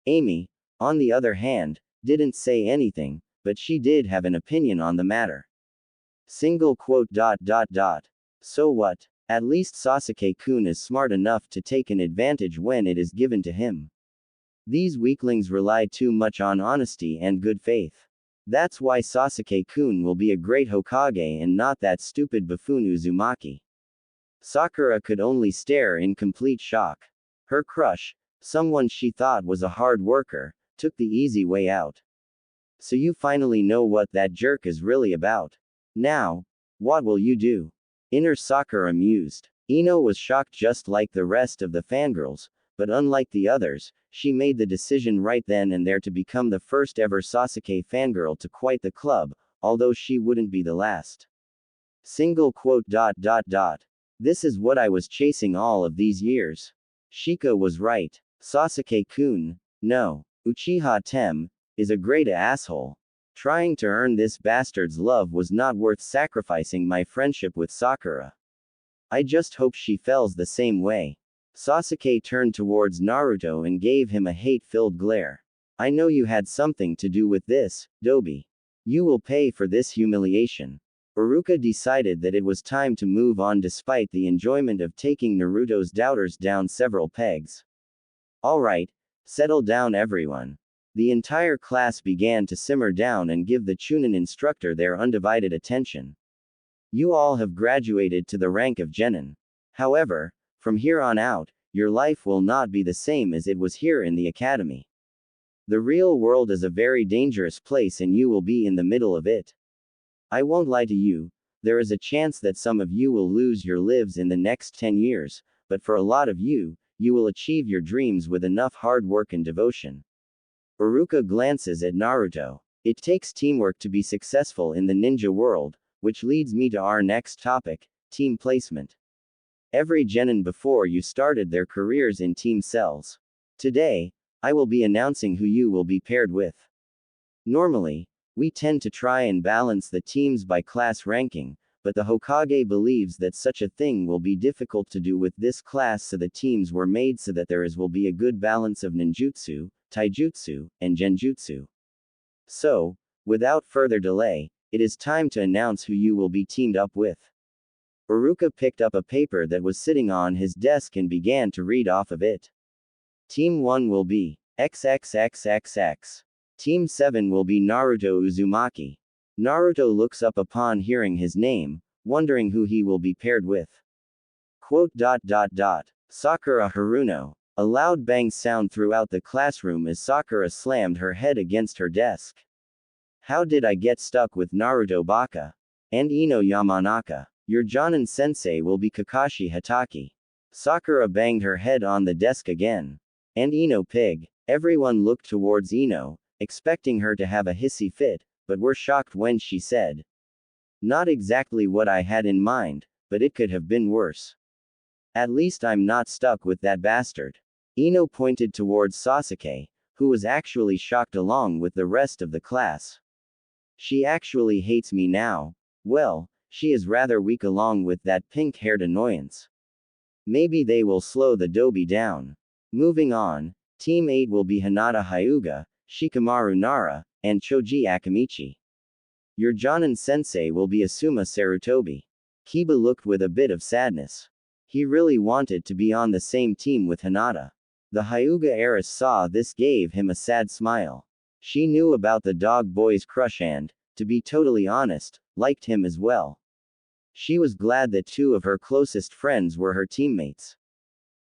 Amy, on the other hand, didn't say anything, but she did have an opinion on the matter. Single quote. So what? At least Sasuke-kun is smart enough to take an advantage when it is given to him. These weaklings rely too much on honesty and good faith. That's why Sasuke-kun will be a great Hokage and not that stupid buffoon Uzumaki. Sakura could only stare in complete shock. Her crush, someone she thought was a hard worker, took the easy way out. So you finally know what that jerk is really about. Now, what will you do? Inner Sakura mused. Ino was shocked just like the rest of the fangirls, but unlike the others, she made the decision right then and there to become the first ever Sasuke fangirl to quit the club, although she wouldn't be the last. Single quote. This is what I was chasing all of these years. Shika was right. Sasuke-kun, no, Uchiha Tem, is a great asshole. Trying to earn this bastard's love was not worth sacrificing my friendship with Sakura. I just hope she feels the same way. Sasuke turned towards Naruto and gave him a hate-filled glare. I know you had something to do with this, Dobi. You will pay for this humiliation. Iruka decided that it was time to move on despite the enjoyment of taking Naruto's doubters down several pegs. Alright, settle down everyone. The entire class began to simmer down and give the Chunin instructor their undivided attention. You all have graduated to the rank of genin. However, from here on out, your life will not be the same as it was here in the academy. The real world is a very dangerous place and you will be in the middle of it. I won't lie to you, there is a chance that some of you will lose your lives in the next 10 years, but for a lot of you, you will achieve your dreams with enough hard work and devotion. Iruka glances at Naruto. It takes teamwork to be successful in the ninja world, which leads me to our next topic, team placement. Every genin before you started their careers in team cells. Today, I will be announcing who you will be paired with. Normally, we tend to try and balance the teams by class ranking, but the Hokage believes that such a thing will be difficult to do with this class, so the teams were made so that will be a good balance of ninjutsu, taijutsu, and genjutsu. So, without further delay, it is time to announce who you will be teamed up with. Iruka picked up a paper that was sitting on his desk and began to read off of it. Team 1 will be XXXXX. Team 7 will be Naruto Uzumaki. Naruto looks up upon hearing his name, wondering who he will be paired with. Sakura Haruno. A loud bang sound throughout the classroom as Sakura slammed her head against her desk. How did I get stuck with Naruto Baka? And Ino Yamanaka. Your Jonin sensei will be Kakashi Hatake. Sakura banged her head on the desk again. And Ino Pig. Everyone looked towards Ino, expecting her to have a hissy fit, but were shocked when she said, "Not exactly what I had in mind, but it could have been worse. At least I'm not stuck with that bastard." Ino pointed towards Sasuke, who was actually shocked along with the rest of the class. She actually hates me now. Well, she is rather weak along with that pink-haired annoyance. Maybe they will slow the Dobi down. Moving on, Team 8 will be Hinata Hyuga, Shikamaru Nara, and Choji Akamichi. Your Jonin sensei will be Asuma Sarutobi. Kiba looked with a bit of sadness. He really wanted to be on the same team with Hinata. The Hyuga heiress saw this gave him a sad smile. She knew about the dog boy's crush and, to be totally honest, liked him as well. She was glad that two of her closest friends were her teammates.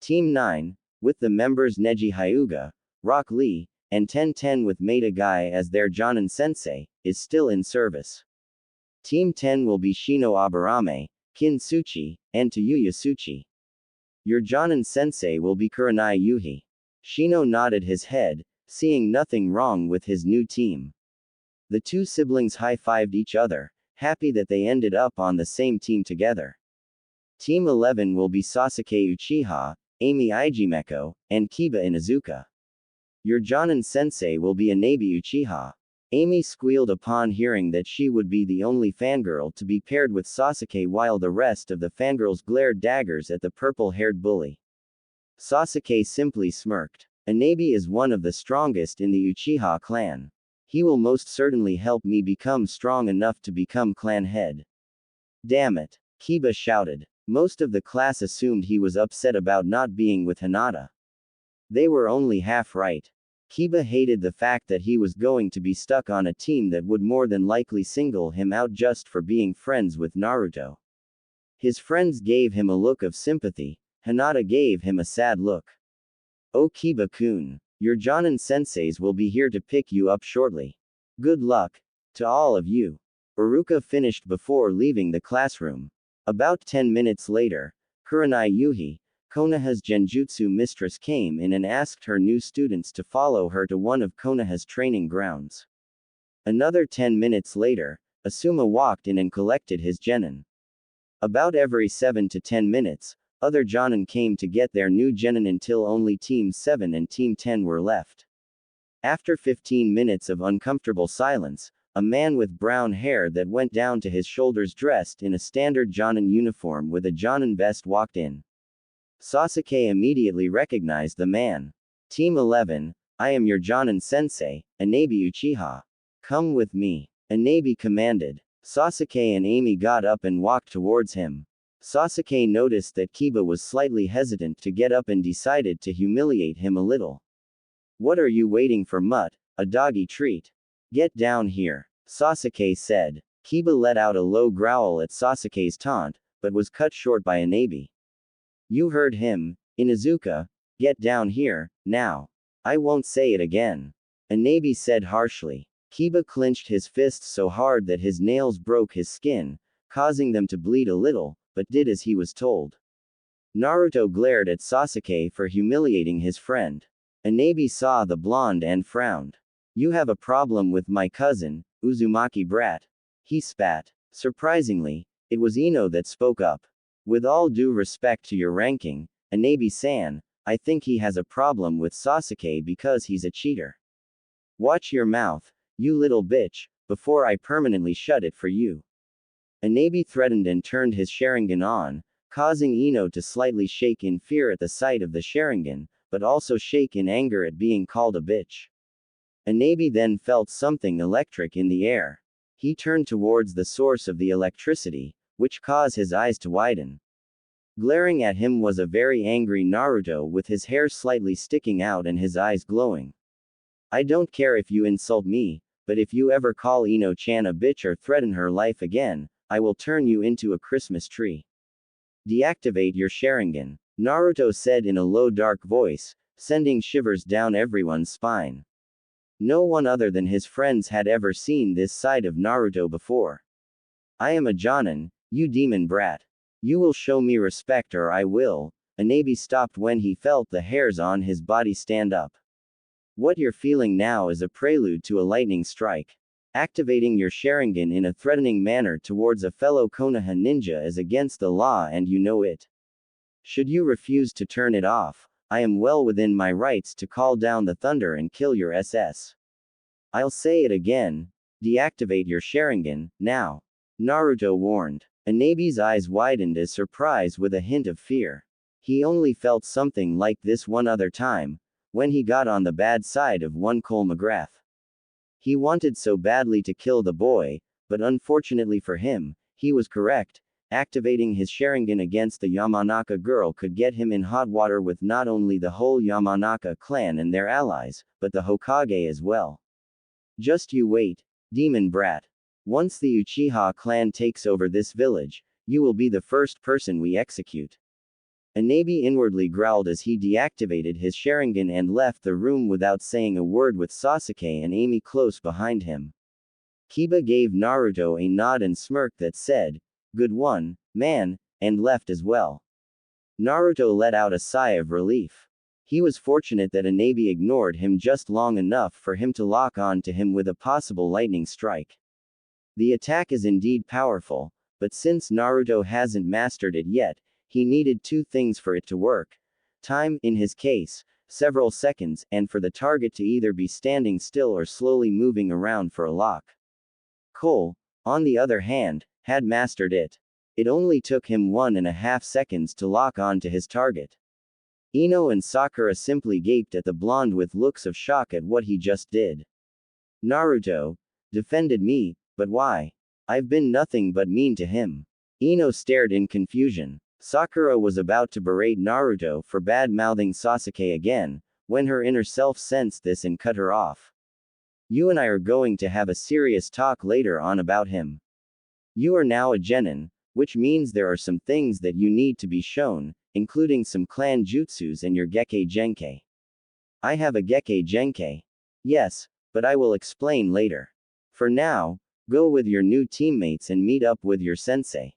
Team 9, with the members Neji Hyuga, Rock Lee, and Ten with Maida Guy as their Jonin sensei, is still in service. Team 10 will be Shino Aburame, Kin Suchi, and Tayuya Suchi. Your Jonin sensei will be Kurenai Yuhi. Shino nodded his head, seeing nothing wrong with his new team. The two siblings high-fived each other, happy that they ended up on the same team together. Team 11 will be Sasuke Uchiha, Amy Ijimeko, and Kiba Inuzuka. Your Jonin sensei will be Inabi Uchiha. Amy squealed upon hearing that she would be the only fangirl to be paired with Sasuke while the rest of the fangirls glared daggers at the purple-haired bully. Sasuke simply smirked. Inabi is one of the strongest in the Uchiha clan. He will most certainly help me become strong enough to become clan head. Damn it! Kiba shouted. Most of the class assumed he was upset about not being with Hinata. They were only half right. Kiba hated the fact that he was going to be stuck on a team that would more than likely single him out just for being friends with Naruto. His friends gave him a look of sympathy. Hinata gave him a sad look. Oh Kiba-kun, your Jonin senseis will be here to pick you up shortly. Good luck to all of you. Iruka finished before leaving the classroom. About 10 minutes later, Kurenai Yuhi, Konoha's genjutsu mistress, came in and asked her new students to follow her to one of Konoha's training grounds. Another 10 minutes later, Asuma walked in and collected his genin. About every 7 to 10 minutes, other jonin came to get their new genin until only Team 7 and Team 10 were left. After 15 minutes of uncomfortable silence, a man with brown hair that went down to his shoulders dressed in a standard jonin uniform with a jonin vest walked in. Sasuke immediately recognized the man. Team 11, I am your Jonin sensei, Inabi Uchiha. Come with me. Inabi commanded. Sasuke and Amy got up and walked towards him. Sasuke noticed that Kiba was slightly hesitant to get up and decided to humiliate him a little. What are you waiting for, mutt? A doggy treat. Get down here, Sasuke said. Kiba let out a low growl at Sasuke's taunt, but was cut short by Inabi. You heard him, Inuzuka. Get down here, now. I won't say it again. Inabi said harshly. Kiba clenched his fists so hard that his nails broke his skin, causing them to bleed a little, but did as he was told. Naruto glared at Sasuke for humiliating his friend. Inabi saw the blonde and frowned. You have a problem with my cousin, Uzumaki brat. He spat. Surprisingly, it was Ino that spoke up. With all due respect to your ranking, Anabi-san, I think he has a problem with Sasuke because he's a cheater. Watch your mouth, you little bitch, before I permanently shut it for you. Anabi threatened and turned his Sharingan on, causing Ino to slightly shake in fear at the sight of the Sharingan, but also shake in anger at being called a bitch. Anabi then felt something electric in the air. He turned towards the source of the electricity, which caused his eyes to widen. Glaring at him was a very angry Naruto with his hair slightly sticking out and his eyes glowing. I don't care if you insult me, but if you ever call Ino-chan a bitch or threaten her life again, I will turn you into a Christmas tree. Deactivate your Sharingan, Naruto said in a low dark voice, sending shivers down everyone's spine. No one other than his friends had ever seen this side of Naruto before. I am a Jonin, you demon brat. You will show me respect or I will. Anabi stopped when he felt the hairs on his body stand up. What you're feeling now is a prelude to a lightning strike. Activating your Sharingan in a threatening manner towards a fellow Konoha ninja is against the law and you know it. Should you refuse to turn it off, I am well within my rights to call down the thunder and kill your SS. I'll say it again, deactivate your Sharingan, now. Naruto warned. Anabi's eyes widened as surprise with a hint of fear. He only felt something like this one other time, when he got on the bad side of one Cole McGrath. He wanted so badly to kill the boy, but unfortunately for him, he was correct. Activating his Sharingan against the Yamanaka girl could get him in hot water with not only the whole Yamanaka clan and their allies, but the Hokage as well. Just you wait, demon brat. Once the Uchiha clan takes over this village, you will be the first person we execute. Anabi inwardly growled as he deactivated his Sharingan and left the room without saying a word with Sasuke and Amy close behind him. Kiba gave Naruto a nod and smirk that said, "Good one, man," and left as well. Naruto let out a sigh of relief. He was fortunate that Anabi ignored him just long enough for him to lock on to him with a possible lightning strike. The attack is indeed powerful, but since Naruto hasn't mastered it yet, he needed two things for it to work. Time, in his case, several seconds, and for the target to either be standing still or slowly moving around for a lock. Cole, on the other hand, had mastered it. It only took him 1.5 seconds to lock on to his target. Ino and Sakura simply gaped at the blonde with looks of shock at what he just did. Naruto defended me, but why? I've been nothing but mean to him. Ino stared in confusion. Sakura was about to berate Naruto for bad-mouthing Sasuke again, when her inner self sensed this and cut her off. You and I are going to have a serious talk later on about him. You are now a genin, which means there are some things that you need to be shown, including some clan jutsus and your Gekkei Genkai. I have a Gekkei Genkai. Yes, but I will explain later. For now, go with your new teammates and meet up with your sensei.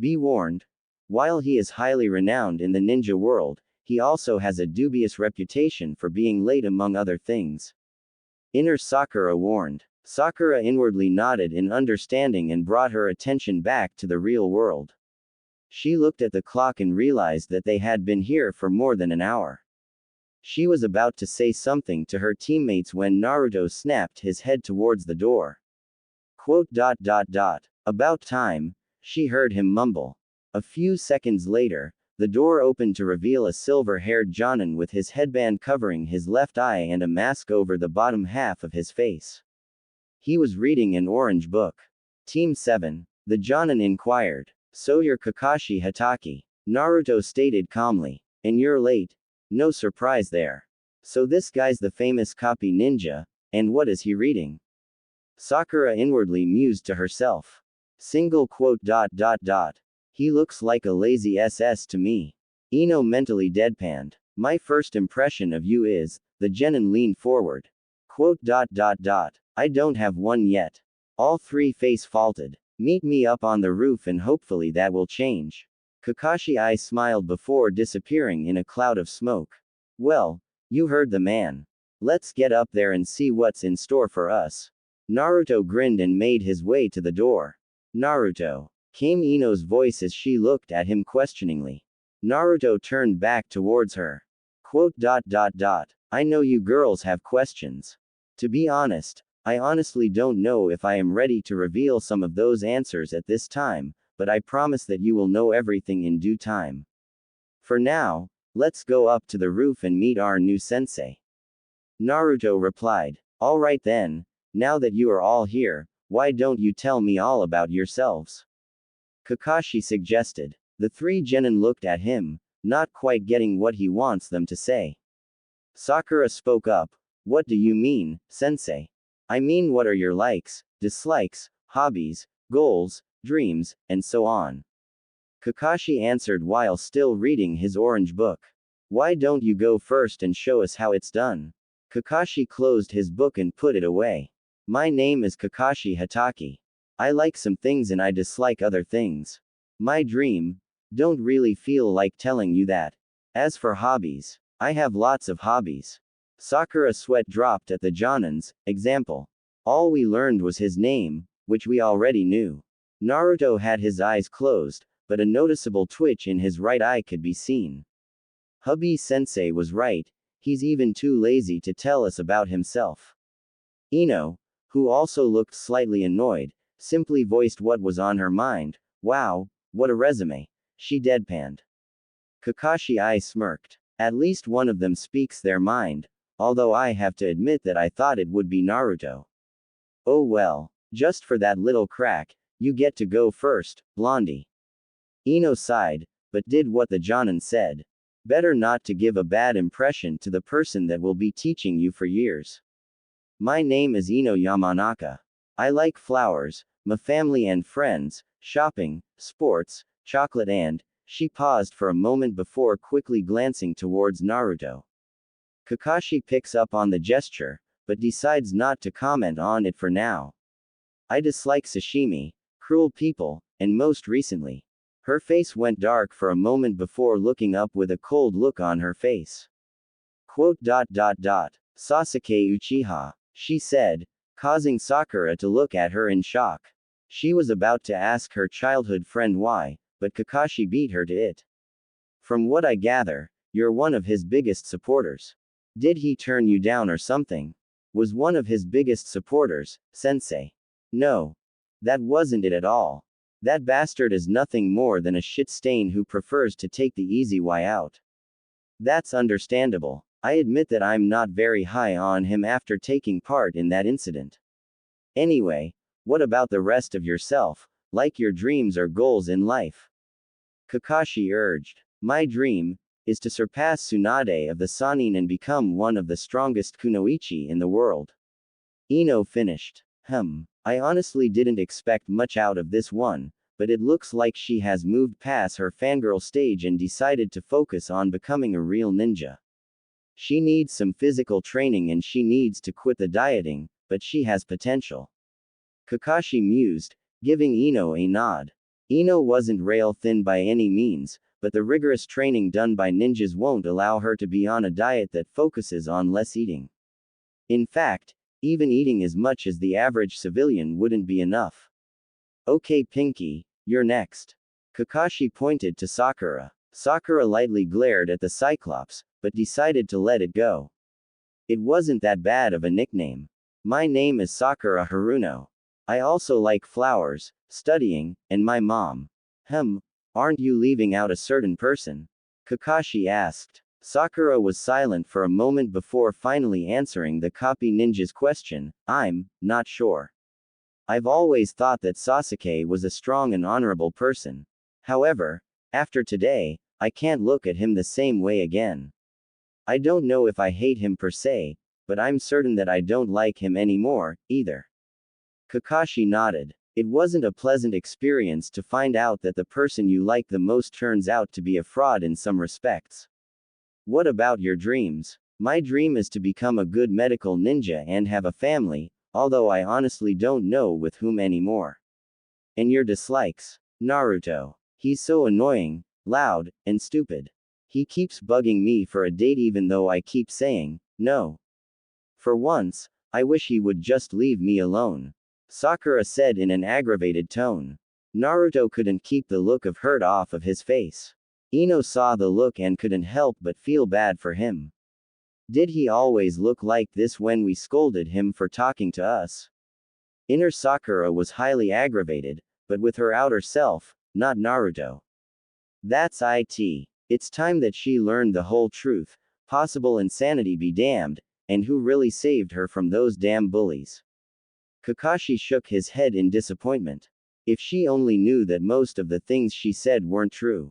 Be warned. While he is highly renowned in the ninja world, he also has a dubious reputation for being late among other things. Inner Sakura warned. Sakura inwardly nodded in understanding and brought her attention back to the real world. She looked at the clock and realized that they had been here for more than an hour. She was about to say something to her teammates when Naruto snapped his head towards the door. About time, she heard him mumble. A few seconds later, the door opened to reveal a silver-haired Jonin with his headband covering his left eye and a mask over the bottom half of his face. He was reading an orange book. Team 7, the Jonin inquired. So you're Kakashi Hatake, Naruto stated calmly. And you're late. No surprise there. So this guy's the famous copy ninja, and what is he reading? Sakura inwardly mused to herself. He looks like a lazy SS to me. Ino mentally deadpanned. My first impression of you is, the genin leaned forward. I don't have one yet. All three face faulted. Meet me up on the roof and hopefully that will change. Kakashi I smiled before disappearing in a cloud of smoke. Well, you heard the man. Let's get up there and see what's in store for us. Naruto grinned and made his way to the door. Naruto. Came Ino's voice as she looked at him questioningly. Naruto turned back towards her. Quote dot dot dot. I know you girls have questions. To be honest, I honestly don't know if I am ready to reveal some of those answers at this time, but I promise that you will know everything in due time. For now, let's go up to the roof and meet our new sensei. Naruto replied. Alright then, now that you are all here, why don't you tell me all about yourselves? Kakashi suggested. The three genin looked at him, not quite getting what he wants them to say. Sakura spoke up. What do you mean, sensei? I mean, what are your likes, dislikes, hobbies, goals, dreams, and so on? Kakashi answered while still reading his orange book. Why don't you go first and show us how it's done? Kakashi closed his book and put it away. My name is Kakashi Hatake. I like some things and I dislike other things. My dream, don't really feel like telling you that. As for hobbies, I have lots of hobbies. Sakura sweat dropped at the Jonin's example. All we learned was his name, which we already knew. Naruto had his eyes closed, but a noticeable twitch in his right eye could be seen. Hubby Sensei was right, he's even too lazy to tell us about himself. Ino, who also looked slightly annoyed, simply voiced what was on her mind. Wow, what a resume. She deadpanned. Kakashi I smirked. At least one of them speaks their mind, although I have to admit that I thought it would be Naruto. Oh well, just for that little crack, you get to go first, Blondie. Ino sighed, but did what the Jonin said. Better not to give a bad impression to the person that will be teaching you for years. My name is Ino Yamanaka. I like flowers, my family and friends, shopping, sports, chocolate and, she paused for a moment before quickly glancing towards Naruto. Kakashi picks up on the gesture, but decides not to comment on it for now. I dislike sashimi, cruel people, and most recently. Her face went dark for a moment before looking up with a cold look on her face. Quote dot dot dot. Sasuke Uchiha, she said, causing Sakura to look at her in shock. She was about to ask her childhood friend why, but Kakashi beat her to it. From what I gather, you're one of his biggest supporters. Did he turn you down or something? Was one of his biggest supporters, sensei? No. That wasn't it at all. That bastard is nothing more than a shit stain who prefers to take the easy way out. That's understandable. I admit that I'm not very high on him after taking part in that incident. Anyway, what about the rest of yourself, like your dreams or goals in life? Kakashi urged. My dream is to surpass Tsunade of the Sannin and become one of the strongest kunoichi in the world. Ino finished. I honestly didn't expect much out of this one, but it looks like she has moved past her fangirl stage and decided to focus on becoming a real ninja. She needs some physical training and she needs to quit the dieting, but she has potential. Kakashi mused, giving Ino a nod. Ino wasn't rail thin by any means, but the rigorous training done by ninjas won't allow her to be on a diet that focuses on less eating. In fact, even eating as much as the average civilian wouldn't be enough. Okay Pinky, you're next. Kakashi pointed to Sakura. Sakura lightly glared at the Cyclops, but decided to let it go. It wasn't that bad of a nickname. My name is Sakura Haruno. I also like flowers, studying, and my mom. Aren't you leaving out a certain person? Kakashi asked. Sakura was silent for a moment before finally answering the copy ninja's question. I'm not sure. I've always thought that Sasuke was a strong and honorable person. However, after today, I can't look at him the same way again. I don't know if I hate him per se, but I'm certain that I don't like him anymore, either. Kakashi nodded. It wasn't a pleasant experience to find out that the person you like the most turns out to be a fraud in some respects. What about your dreams? My dream is to become a good medical ninja and have a family, although I honestly don't know with whom anymore. And your dislikes? Naruto. He's so annoying, loud, and stupid. He keeps bugging me for a date even though I keep saying, no. For once, I wish he would just leave me alone. Sakura said in an aggravated tone. Naruto couldn't keep the look of hurt off of his face. Ino saw the look and couldn't help but feel bad for him. Did he always look like this when we scolded him for talking to us? Inner Sakura was highly aggravated, but with her outer self, not Naruto. That's it. It's time that she learned the whole truth, possible insanity be damned, and who really saved her from those damn bullies. Kakashi shook his head in disappointment. If she only knew that most of the things she said weren't true.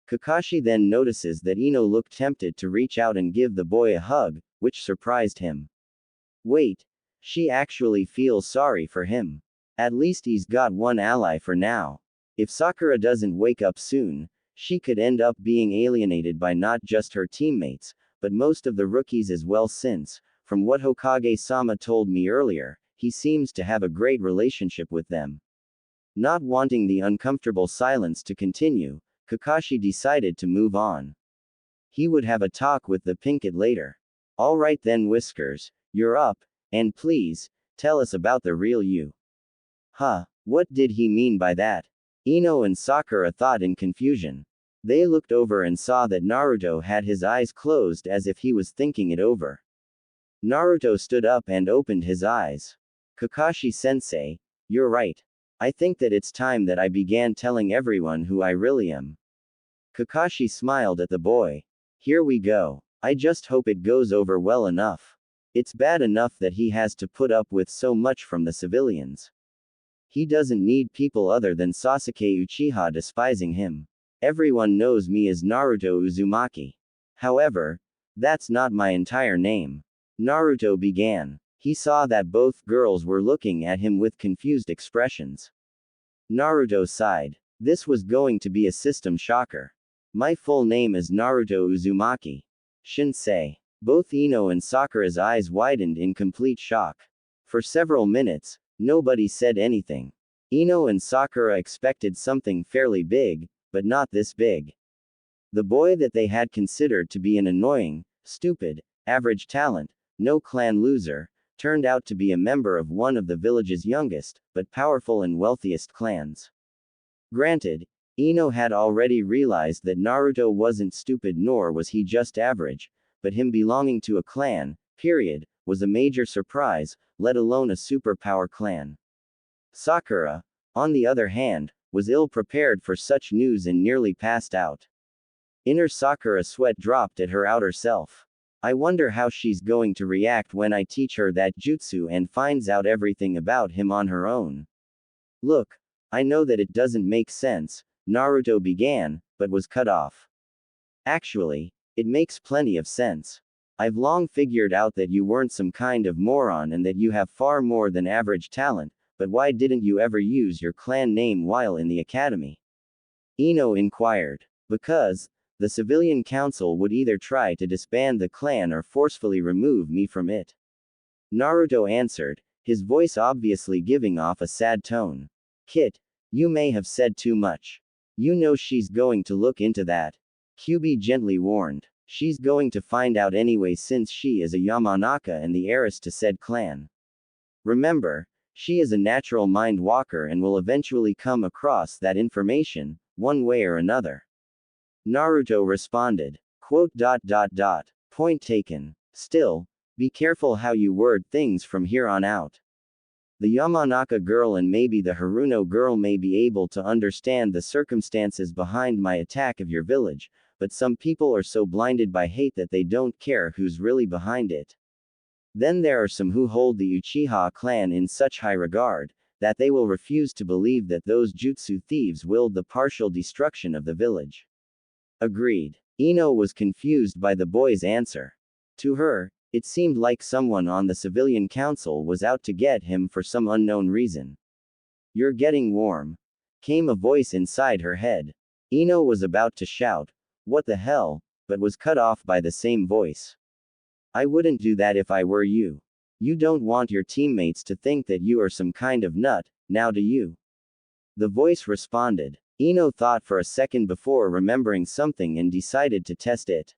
Kakashi then notices that Ino looked tempted to reach out and give the boy a hug, which surprised him. Wait, she actually feels sorry for him. At least he's got one ally for now. If Sakura doesn't wake up soon, she could end up being alienated by not just her teammates, but most of the rookies as well since, from what Hokage-sama told me earlier, he seems to have a great relationship with them. Not wanting the uncomfortable silence to continue, Kakashi decided to move on. He would have a talk with the Pinkett later. Alright then Whiskers, you're up, and please, tell us about the real you. Huh, what did he mean by that? Ino and Sakura thought in confusion. They looked over and saw that Naruto had his eyes closed as if he was thinking it over. Naruto stood up and opened his eyes. Kakashi-sensei, you're right. I think that it's time that I began telling everyone who I really am. Kakashi smiled at the boy. Here we go. I just hope it goes over well enough. It's bad enough that he has to put up with so much from the civilians. He doesn't need people other than Sasuke Uchiha despising him. Everyone knows me as Naruto Uzumaki. However, that's not my entire name. Naruto began. He saw that both girls were looking at him with confused expressions. Naruto sighed. This was going to be a system shocker. My full name is Naruto Uzumaki. Shinsei. Both Ino and Sakura's eyes widened in complete shock. For several minutes, nobody said anything. Ino and Sakura expected something fairly big, but not this big. The boy that they had considered to be an annoying, stupid, average talent, no clan loser, turned out to be a member of one of the village's youngest, but powerful and wealthiest clans. Granted, Ino had already realized that Naruto wasn't stupid nor was he just average, but him belonging to a clan, period, was a major surprise, let alone a superpower clan. Sakura, on the other hand, was ill-prepared for such news and nearly passed out. Inner Sakura sweat dropped at her outer self. I wonder how she's going to react when I teach her that jutsu and finds out everything about him on her own. Look, I know that it doesn't make sense, Naruto began, but was cut off. Actually, it makes plenty of sense. I've long figured out that you weren't some kind of moron and that you have far more than average talent, but why didn't you ever use your clan name while in the academy? Ino inquired. Because, the civilian council would either try to disband the clan or forcefully remove me from it. Naruto answered, his voice obviously giving off a sad tone. Kit, you may have said too much. You know she's going to look into that. Kyuubi gently warned. She's going to find out anyway since she is a Yamanaka and the heiress to said clan. Remember, she is a natural mind walker and will eventually come across that information, one way or another. Naruto responded. Quote. Point taken. Still, be careful how you word things from here on out. The Yamanaka girl and maybe the Haruno girl may be able to understand the circumstances behind my attack of your village, but some people are so blinded by hate that they don't care who's really behind it. Then there are some who hold the Uchiha clan in such high regard, that they will refuse to believe that those jutsu thieves willed the partial destruction of the village. Agreed. Ino was confused by the boy's answer. To her, it seemed like someone on the civilian council was out to get him for some unknown reason. You're getting warm. Came a voice inside her head. Ino was about to shout, what the hell, but was cut off by the same voice. I wouldn't do that if I were you. You don't want your teammates to think that you are some kind of nut, now do you? The voice responded. Ino thought for a second before remembering something and decided to test it.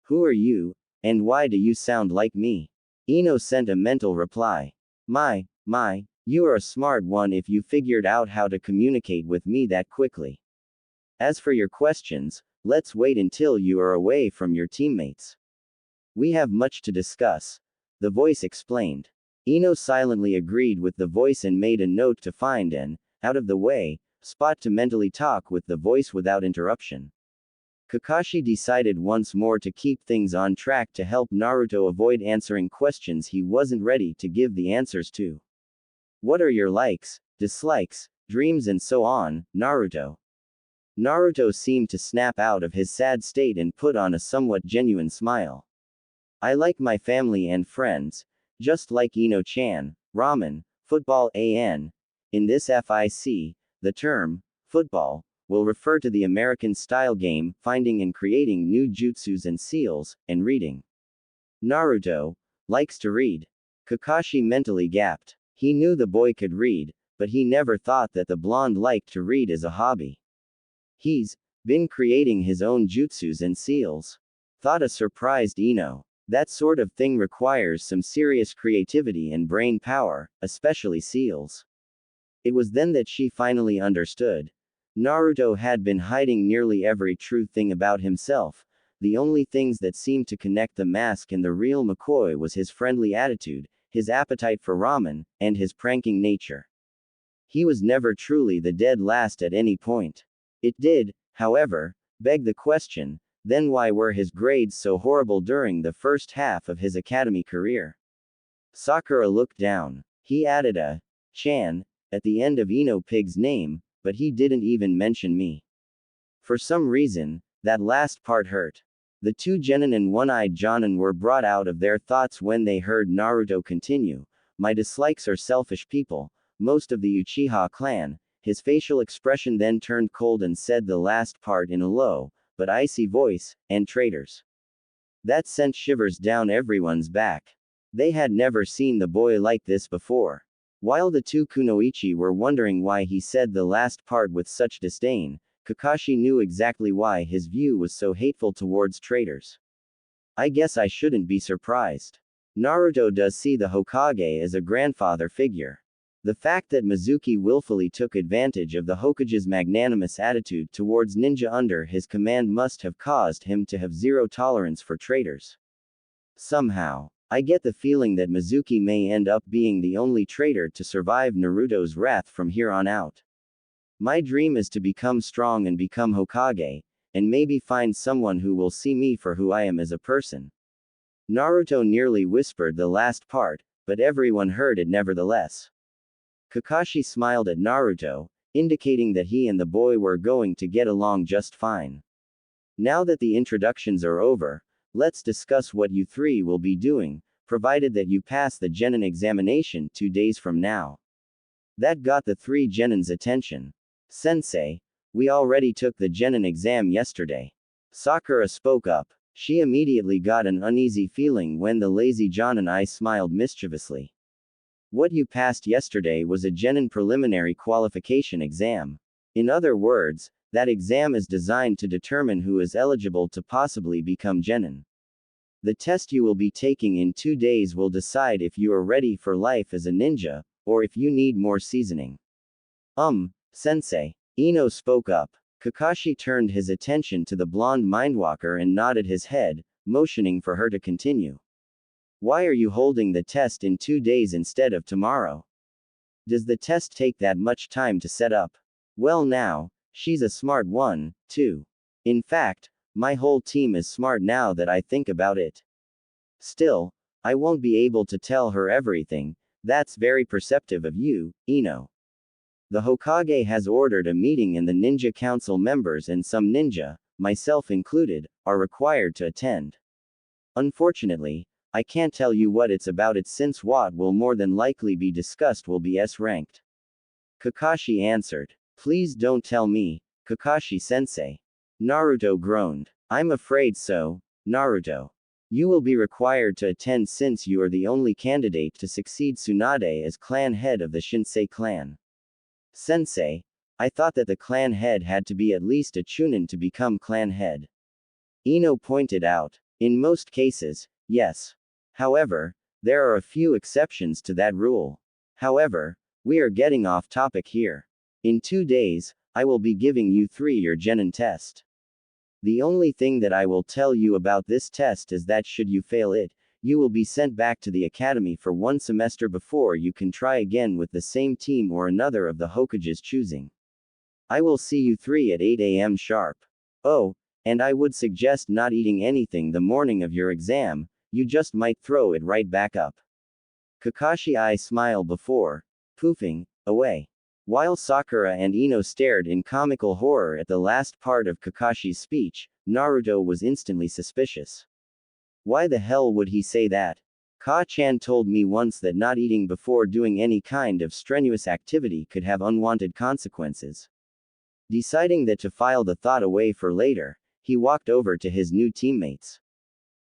Who are you, and why do you sound like me? Ino sent a mental reply. My, You are a smart one if you figured out how to communicate with me that quickly. As for your questions, let's wait until you are away from your teammates. We have much to discuss, the voice explained. Ino silently agreed with the voice and made a note to find an, out of the way, spot to mentally talk with the voice without interruption. Kakashi decided once more to keep things on track to help Naruto avoid answering questions he wasn't ready to give the answers to. What are your likes, dislikes, dreams and so on, Naruto? Naruto seemed to snap out of his sad state and put on a somewhat genuine smile. I like my family and friends, just like Ino-chan, ramen, football an. In this FIC, the term, football, will refer to the American-style game, finding and creating new jutsus and seals, and reading. Naruto likes to read. Kakashi mentally gasped. He knew the boy could read, but he never thought that the blonde liked to read as a hobby. He's been creating his own jutsus and seals. Thought a surprised Ino. That sort of thing requires some serious creativity and brain power, especially seals. It was then that she finally understood. Naruto had been hiding nearly every true thing about himself. The only things that seemed to connect the mask and the real McCoy was his friendly attitude, his appetite for ramen, and his pranking nature. He was never truly the dead last at any point. It did, however, beg the question, then why were his grades so horrible during the first half of his academy career? Sakura looked down. He added a chan at the end of Ino Pig's name, but he didn't even mention me. For some reason, that last part hurt. The two genin and one-eyed Jonin were brought out of their thoughts when they heard Naruto continue. My dislikes are selfish people, most of the Uchiha clan. His facial expression then turned cold and said the last part in a low, but icy voice, and traitors. That sent shivers down everyone's back. They had never seen the boy like this before. While the two kunoichi were wondering why he said the last part with such disdain, Kakashi knew exactly why his view was so hateful towards traitors. I guess I shouldn't be surprised. Naruto does see the Hokage as a grandfather figure. The fact that Mizuki willfully took advantage of the Hokage's magnanimous attitude towards ninja under his command must have caused him to have zero tolerance for traitors. Somehow, I get the feeling that Mizuki may end up being the only traitor to survive Naruto's wrath from here on out. My dream is to become strong and become Hokage, and maybe find someone who will see me for who I am as a person. Naruto nearly whispered the last part, but everyone heard it nevertheless. Kakashi smiled at Naruto, indicating that he and the boy were going to get along just fine. Now that the introductions are over, let's discuss what you three will be doing, provided that you pass the genin examination 2 days from now. That got the three genins' attention. Sensei, we already took the genin exam yesterday. Sakura spoke up. She immediately got an uneasy feeling when the lazy Jonin eye smiled mischievously. What you passed yesterday was a genin preliminary qualification exam. In other words, that exam is designed to determine who is eligible to possibly become genin. The test you will be taking in 2 days will decide if you are ready for life as a ninja, or if you need more seasoning. Sensei. Ino spoke up. Kakashi turned his attention to the blonde mindwalker and nodded his head, motioning for her to continue. Why are you holding the test in 2 days instead of tomorrow? Does the test take that much time to set up? Well now, she's a smart one, too. In fact, my whole team is smart now that I think about it. Still, I won't be able to tell her everything. That's very perceptive of you, Ino. The Hokage has ordered a meeting and the Ninja Council members and some ninja, myself included, are required to attend. Unfortunately, I can't tell you what it's about since what will more than likely be discussed will be S-ranked. Kakashi answered. Please don't tell me, Kakashi-sensei. Naruto groaned. I'm afraid so, Naruto. You will be required to attend since you are the only candidate to succeed Tsunade as clan head of the Shinsei clan. Sensei, I thought that the clan head had to be at least a chunin to become clan head. Ino pointed out. In most cases, yes. However, there are a few exceptions to that rule. However, We are getting off topic here. In 2 days, I will be giving you 3-year Genin test. The only thing that I will tell you about this test is that should you fail it, you will be sent back to the academy for 1 semester before you can try again with the same team or another of the Hokage's choosing. I will see you 3 at 8 a.m. sharp. Oh, and I would suggest not eating anything the morning of your exam, you just might throw it right back up. Kakashi I smile before poofing away. While Sakura and Ino stared in comical horror at the last part of Kakashi's speech, Naruto was instantly suspicious. Why the hell would he say that? Ka-chan told me once that not eating before doing any kind of strenuous activity could have unwanted consequences. Deciding that to file the thought away for later, he walked over to his new teammates.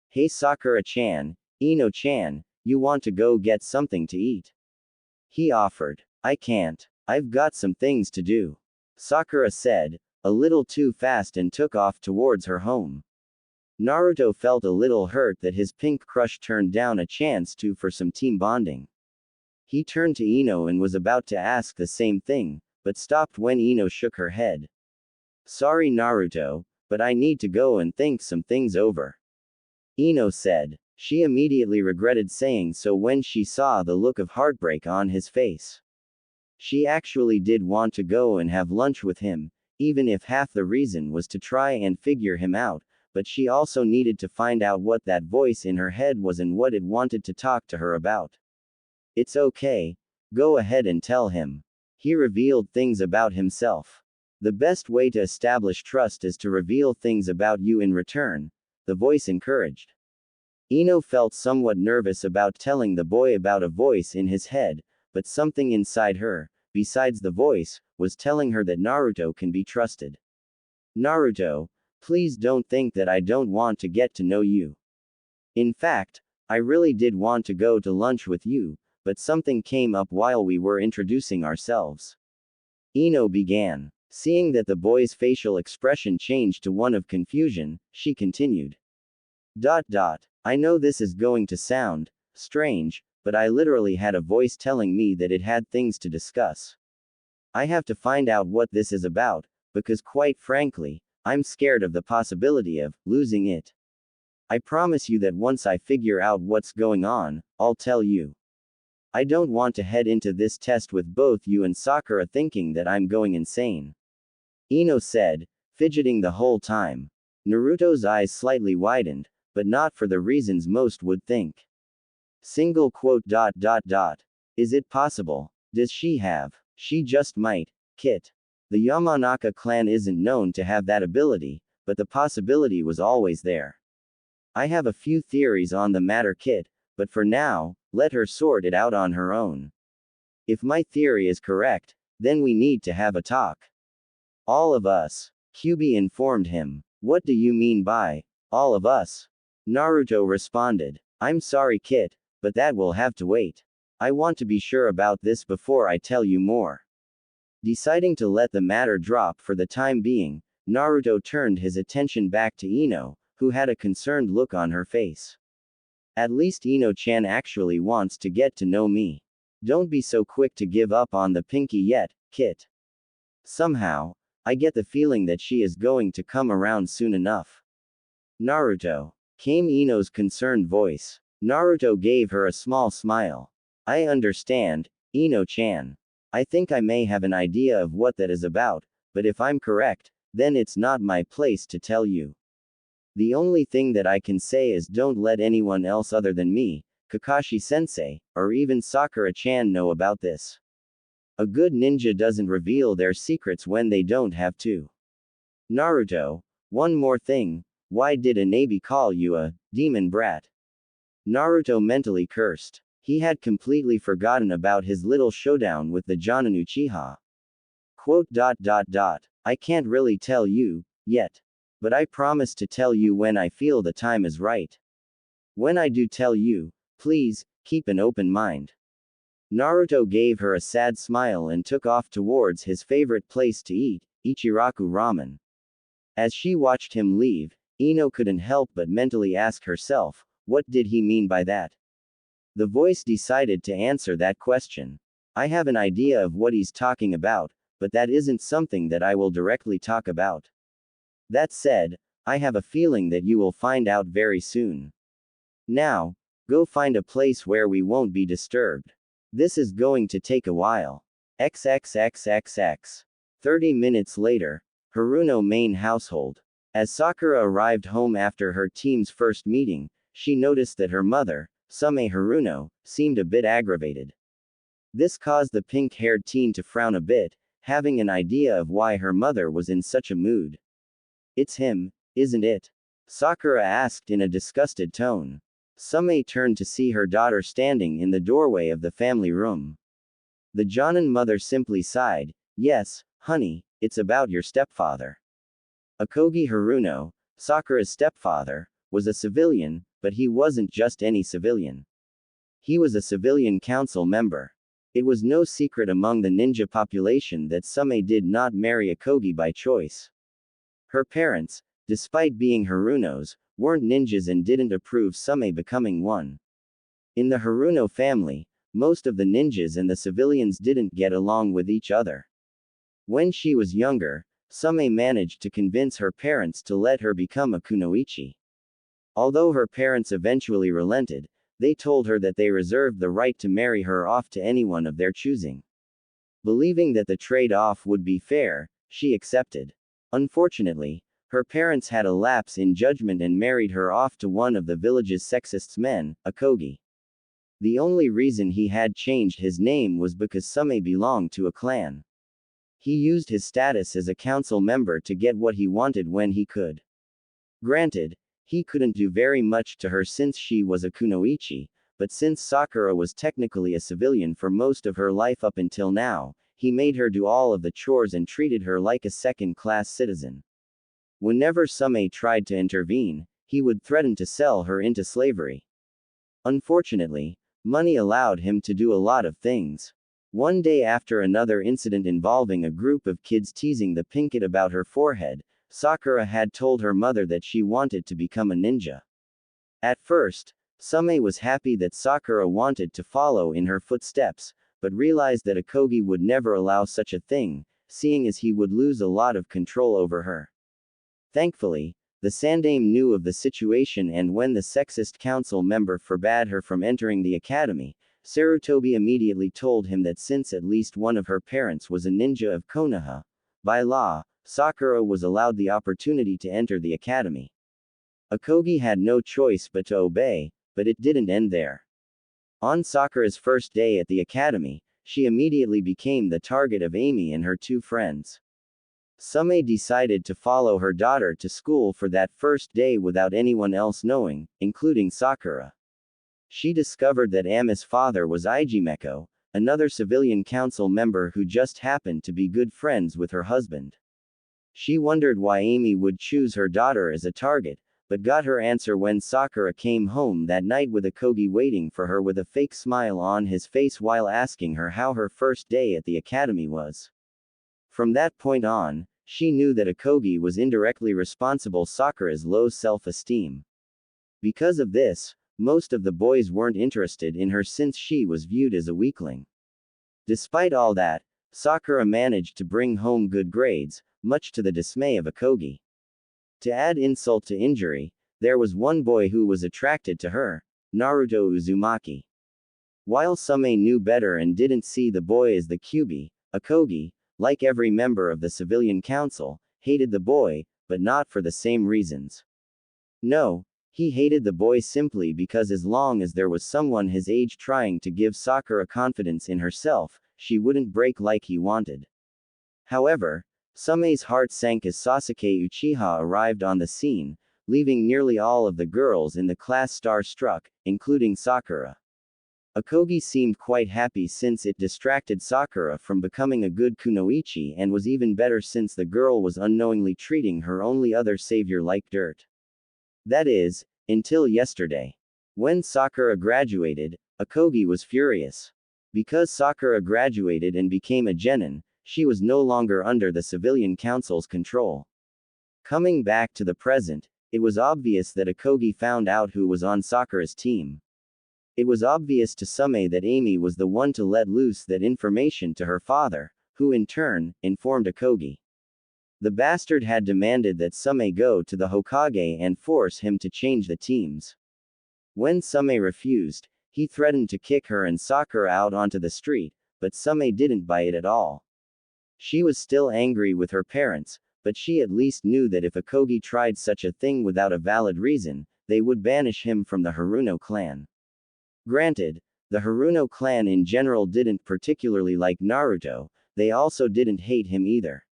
Hey Sakura-chan, Ino-chan, you want to go get something to eat? He offered. I can't. I've got some things to do. Sakura said, a little too fast and took off towards her home. Naruto felt a little hurt that his pink crush turned down a chance for some team bonding. He turned to Ino and was about to ask the same thing, but stopped when Ino shook her head. Sorry Naruto, but I need to go and think some things over. Ino said. She immediately regretted saying so when she saw the look of heartbreak on his face. She actually did want to go and have lunch with him, even if half the reason was to try and figure him out, but she also needed to find out what that voice in her head was and what it wanted to talk to her about. It's okay. Go ahead and tell him. He revealed things about himself. The best way to establish trust is to reveal things about you in return, the voice encouraged. Ino felt somewhat nervous about telling the boy about a voice in his head, but something inside her, besides the voice, was telling her that Naruto can be trusted. Naruto, please don't think that I don't want to get to know you. In fact, I really did want to go to lunch with you, but something came up while we were introducing ourselves. Ino began. Seeing that the boy's facial expression changed to one of confusion, she continued. I know this is going to sound strange, but I literally had a voice telling me that it had things to discuss. I have to find out what this is about, because quite frankly, I'm scared of the possibility of losing it. I promise you that once I figure out what's going on, I'll tell you. I don't want to head into this test with both you and Sakura thinking that I'm going insane. Ino said, fidgeting the whole time. Naruto's eyes slightly widened, but not for the reasons most would think. Single quote. Is it possible? Does she have? She just might. Kit. The Yamanaka clan isn't known to have that ability, but the possibility was always there. I have a few theories on the matter, Kit, but for now, let her sort it out on her own. If my theory is correct, then we need to have a talk. All of us. Kyubi informed him. What do you mean by all of us? Naruto responded. I'm sorry, Kit, but that will have to wait. I want to be sure about this before I tell you more. Deciding to let the matter drop for the time being, Naruto turned his attention back to Ino, who had a concerned look on her face. At least Ino-chan actually wants to get to know me. Don't be so quick to give up on the pinky yet, Kit. Somehow, I get the feeling that she is going to come around soon enough. Naruto. Came Ino's concerned voice. Naruto gave her a small smile. I understand, Ino-chan. I think I may have an idea of what that is about, but if I'm correct, then it's not my place to tell you. The only thing that I can say is don't let anyone else other than me, Kakashi-sensei, or even Sakura-chan know about this. A good ninja doesn't reveal their secrets when they don't have to. Naruto, one more thing, why did Anabi call you a demon brat? Naruto mentally cursed. He had completely forgotten about his little showdown with the Jonin Uchiha. Quote. I can't really tell you, yet. But I promise to tell you when I feel the time is right. When I do tell you, please, keep an open mind. Naruto gave her a sad smile and took off towards his favorite place to eat, Ichiraku Ramen. As she watched him leave, Ino couldn't help but mentally ask herself, what did he mean by that? The voice decided to answer that question. I have an idea of what he's talking about, but that isn't something that I will directly talk about. That said, I have a feeling that you will find out very soon. Now, go find a place where we won't be disturbed. This is going to take a while. XXXXX. 30 minutes later, Haruno main household. As Sakura arrived home after her team's first meeting, she noticed that her mother, Same Haruno, seemed a bit aggravated. This caused the pink-haired teen to frown a bit, having an idea of why her mother was in such a mood. It's him, isn't it? Sakura asked in a disgusted tone. Same turned to see her daughter standing in the doorway of the family room. The Jonin mother simply sighed, "Yes, honey, it's about your stepfather." Akogi Haruno, Sakura's stepfather, was a civilian, but he wasn't just any civilian. He was a civilian council member. It was no secret among the ninja population that Same did not marry Akogi by choice. Her parents, despite being Harunos, weren't ninjas and didn't approve Same becoming one. In the Haruno family, most of the ninjas and the civilians didn't get along with each other. When she was younger, Same managed to convince her parents to let her become a kunoichi. Although her parents eventually relented, they told her that they reserved the right to marry her off to anyone of their choosing. Believing that the trade-off would be fair, she accepted. Unfortunately, her parents had a lapse in judgment and married her off to one of the village's sexist men, Akogi. The only reason he had changed his name was because Same belonged to a clan. He used his status as a council member to get what he wanted when he could. Granted, he couldn't do very much to her since she was a kunoichi, but since Sakura was technically a civilian for most of her life up until now, he made her do all of the chores and treated her like a second-class citizen. Whenever Same tried to intervene, he would threaten to sell her into slavery. Unfortunately, money allowed him to do a lot of things. One day after another incident involving a group of kids teasing the pink kid about her forehead, Sakura had told her mother that she wanted to become a ninja. At first, Same was happy that Sakura wanted to follow in her footsteps, but realized that Akogi would never allow such a thing, seeing as he would lose a lot of control over her. Thankfully, the Sandame knew of the situation, and when the sexist council member forbade her from entering the academy, Sarutobi immediately told him that since at least one of her parents was a ninja of Konoha, by law, Sakura was allowed the opportunity to enter the academy. Akogi had no choice but to obey, but it didn't end there. On Sakura's first day at the academy, she immediately became the target of Amy and her two friends. Same decided to follow her daughter to school for that first day without anyone else knowing, including Sakura. She discovered that Ami's father was Ijimeko, another civilian council member who just happened to be good friends with her husband. She wondered why Amy would choose her daughter as a target, but got her answer when Sakura came home that night with Akogi waiting for her with a fake smile on his face while asking her how her first day at the academy was. From that point on, she knew that Akogi was indirectly responsible for Sakura's low self-esteem. Because of this, most of the boys weren't interested in her since she was viewed as a weakling. Despite all that, Sakura managed to bring home good grades, much to the dismay of Akogi. To add insult to injury, there was one boy who was attracted to her, Naruto Uzumaki. While Same knew better and didn't see the boy as the QB, Akogi, like every member of the civilian council, hated the boy, but not for the same reasons. No, he hated the boy simply because as long as there was someone his age trying to give Sakura confidence in herself, she wouldn't break like he wanted. However, Same's heart sank as Sasuke Uchiha arrived on the scene, leaving nearly all of the girls in the class star-struck, including Sakura. Akogi seemed quite happy since it distracted Sakura from becoming a good kunoichi and was even better since the girl was unknowingly treating her only other savior like dirt. That is, until yesterday. When Sakura graduated, Akogi was furious. Because Sakura graduated and became a genin, she was no longer under the civilian council's control. Coming back to the present, it was obvious that Akogi found out who was on Sakura's team. It was obvious to Same that Amy was the one to let loose that information to her father, who in turn, informed Akogi. The bastard had demanded that Same go to the Hokage and force him to change the teams. When Same refused, he threatened to kick her and Sakura out onto the street, but Same didn't buy it at all. She was still angry with her parents, but she at least knew that if Akogi tried such a thing without a valid reason, they would banish him from the Haruno clan. Granted, the Haruno clan in general didn't particularly like Naruto, they also didn't hate him either.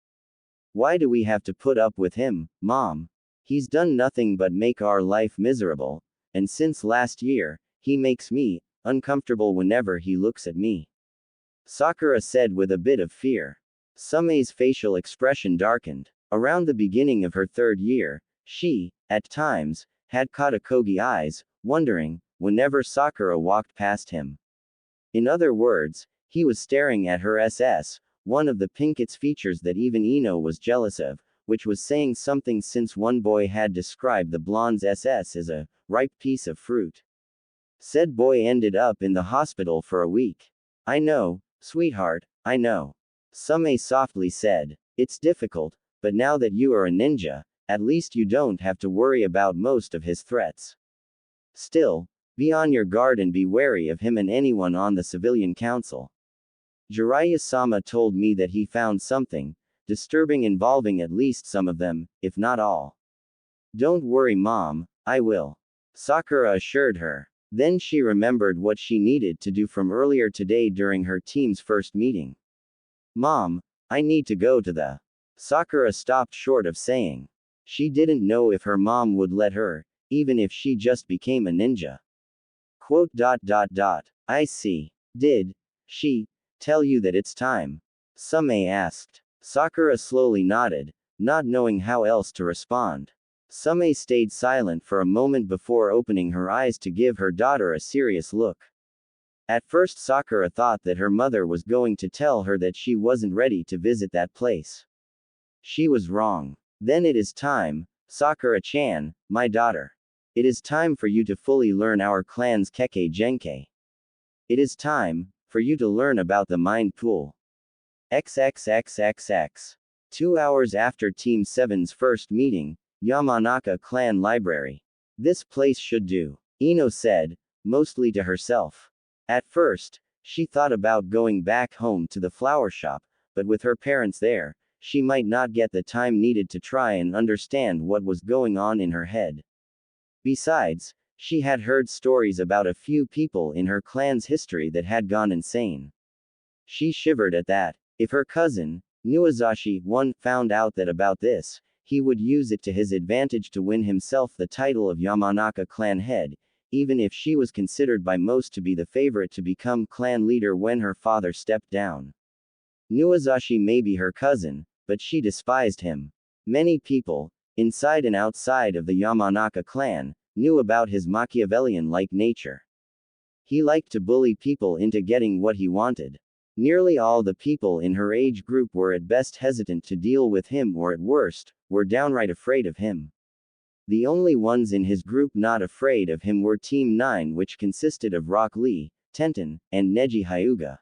Why do we have to put up with him, Mom? He's done nothing but make our life miserable, and since last year, he makes me uncomfortable whenever he looks at me. Sakura said with a bit of fear. Same's facial expression darkened. Around the beginning of her 3rd year, she, at times, had caught Akogi's eyes, wondering, whenever Sakura walked past him. In other words, he was staring at her one of the Pinket's features that even Ino was jealous of, which was saying something since one boy had described the blonde's as a ripe piece of fruit. Said boy ended up in the hospital for a week. I know, sweetheart, I know. Same softly said. It's difficult, but now that you are a ninja, at least you don't have to worry about most of his threats. Still, be on your guard and be wary of him and anyone on the civilian council. Jiraiya-sama told me that he found something disturbing involving at least some of them, if not all. Don't worry, Mom, I will. Sakura assured her. Then she remembered what she needed to do from earlier today during her team's first meeting. Mom, I need to go to the. Sakura stopped short of saying. She didn't know if her mom would let her, even if she just became a ninja. Quote. I see. Did she tell you that it's time? Same asked. Sakura slowly nodded, not knowing how else to respond. Same stayed silent for a moment before opening her eyes to give her daughter a serious look. At first Sakura thought that her mother was going to tell her that she wasn't ready to visit that place. She was wrong. Then it is time, Sakura-chan, my daughter. It is time for you to fully learn our clan's Kekkei Genkai. It is time for you to learn about the mind pool. XXXXX. 2 hours after Team 7's first meeting, Yamanaka Clan Library. This place should do, Ino said, mostly to herself. At first, she thought about going back home to the flower shop, but with her parents there, she might not get the time needed to try and understand what was going on in her head. Besides, she had heard stories about a few people in her clan's history that had gone insane. She shivered at that. If her cousin, Nuazashi, found out that about this, he would use it to his advantage to win himself the title of Yamanaka clan head, even if she was considered by most to be the favorite to become clan leader when her father stepped down. Nuazashi may be her cousin, but she despised him. Many people, inside and outside of the Yamanaka clan, knew about his Machiavellian-like nature. He liked to bully people into getting what he wanted. Nearly all the people in her age group were at best hesitant to deal with him or at worst, were downright afraid of him. The only ones in his group not afraid of him were Team 9, which consisted of Rock Lee, Tenten, and Neji Hyuga.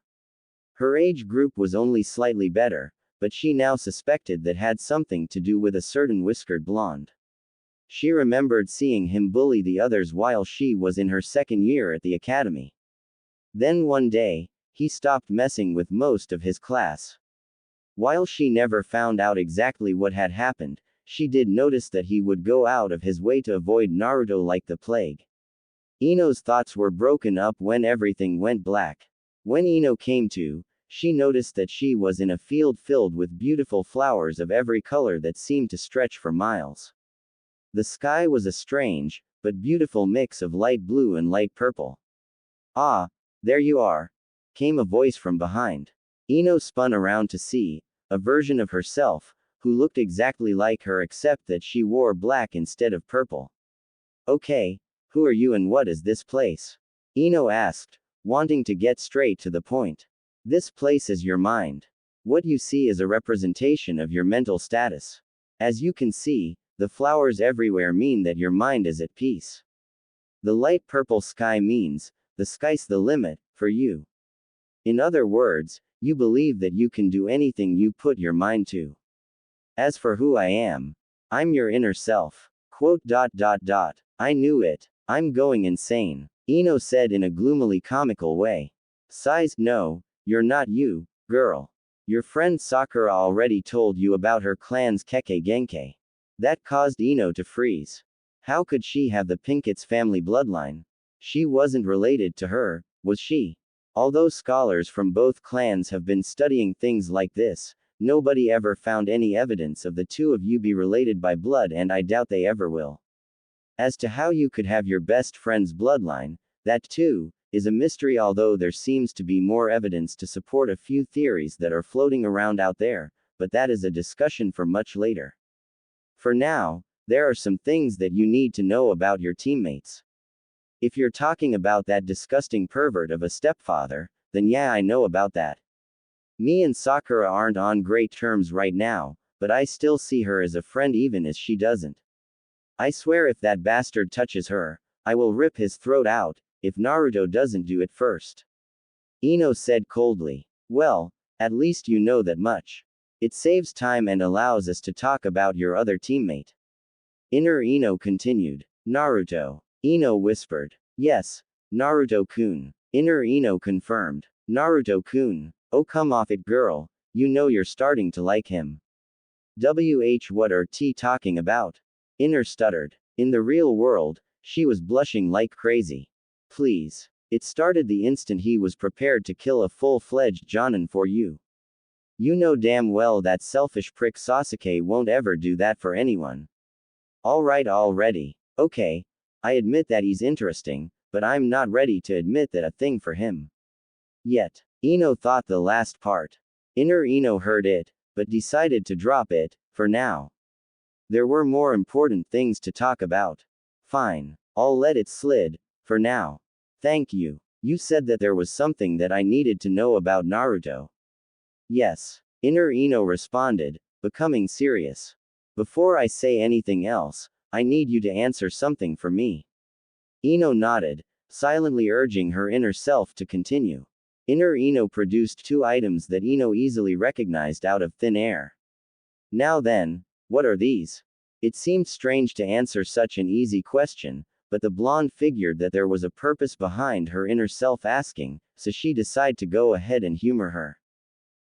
Her age group was only slightly better, but she now suspected that had something to do with a certain whiskered blonde. She remembered seeing him bully the others while she was in her 2nd year at the academy. Then one day, he stopped messing with most of his class. While she never found out exactly what had happened, she did notice that he would go out of his way to avoid Naruto like the plague. Ino's thoughts were broken up when everything went black. When Ino came to, she noticed that she was in a field filled with beautiful flowers of every color that seemed to stretch for miles. The sky was a strange, but beautiful mix of light blue and light purple. Ah, there you are, came a voice from behind. Ino spun around to see a version of herself, who looked exactly like her except that she wore black instead of purple. Okay, who are you and what is this place? Ino asked, wanting to get straight to the point. This place is your mind. What you see is a representation of your mental status. As you can see, the flowers everywhere mean that your mind is at peace. The light purple sky means the sky's the limit, for you. In other words, you believe that you can do anything you put your mind to. As for who I am, I'm your inner self. Quote. I knew it. I'm going insane. Ino said in a gloomily comical way. Sighs, no, you're not you, girl. Your friend Sakura already told you about her clan's Keke Genkai. That caused Ino to freeze. How could she have the Pinkets family bloodline? She wasn't related to her, was she? Although scholars from both clans have been studying things like this, nobody ever found any evidence of the two of you be related by blood, and I doubt they ever will. As to how you could have your best friend's bloodline, that too is a mystery, although there seems to be more evidence to support a few theories that are floating around out there, but that is a discussion for much later. For now, there are some things that you need to know about your teammates. If you're talking about that disgusting pervert of a stepfather, then yeah, I know about that. Me and Sakura aren't on great terms right now, but I still see her as a friend even as she doesn't. I swear if that bastard touches her, I will rip his throat out, if Naruto doesn't do it first. Ino said coldly. Well, at least you know that much. It saves time and allows us to talk about your other teammate. Inner Ino continued. Naruto. Ino whispered. Yes, Naruto-kun. Inner Ino confirmed. Naruto-kun. Oh, come off it, girl. You know you're starting to like him. What are T talking about? Inner stuttered. In the real world, she was blushing like crazy. Please. It started the instant he was prepared to kill a full-fledged Jonin for you. You know damn well that selfish prick Sasuke won't ever do that for anyone. Alright already. Okay. I admit that he's interesting, but I'm not ready to admit that a thing for him. Yet. Ino thought the last part. Inner Ino heard it, but decided to drop it, for now. There were more important things to talk about. Fine. I'll let it slide, for now. Thank you. You said that there was something that I needed to know about Naruto. Yes. Inner Ino responded, becoming serious. Before I say anything else, I need you to answer something for me. Ino nodded, silently urging her inner self to continue. Inner Ino produced two items that Ino easily recognized out of thin air. Now then, what are these? It seemed strange to answer such an easy question, but the blonde figured that there was a purpose behind her inner self asking, so she decided to go ahead and humor her.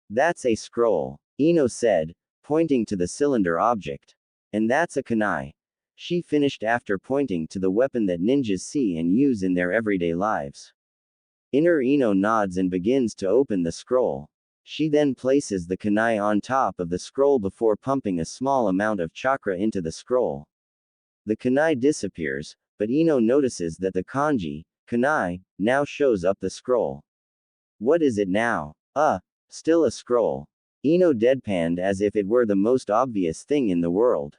That's a scroll, Ino said, pointing to the cylinder object. And that's a kunai. She finished after pointing to the weapon that ninjas see and use in their everyday lives. Inner Ino nods and begins to open the scroll. She then places the kunai on top of the scroll before pumping a small amount of chakra into the scroll. The kunai disappears, but Ino notices that the kanji, kunai, now shows up the scroll. What is it now? Still a scroll. Ino deadpanned as if it were the most obvious thing in the world.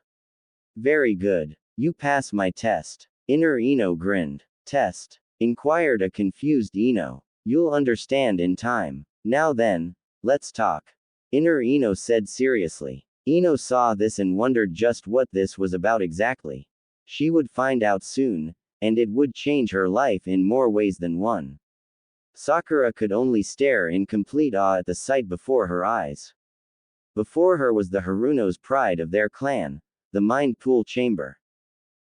Very good. You pass my test. Inner Ino grinned. Test? Inquired a confused Ino. You'll understand in time. Now then, let's talk. Inner Ino said seriously. Ino saw this and wondered just what this was about exactly. She would find out soon, and it would change her life in more ways than one. Sakura could only stare in complete awe at the sight before her eyes. Before her was the Haruno's pride of their clan, the Mind Pool Chamber.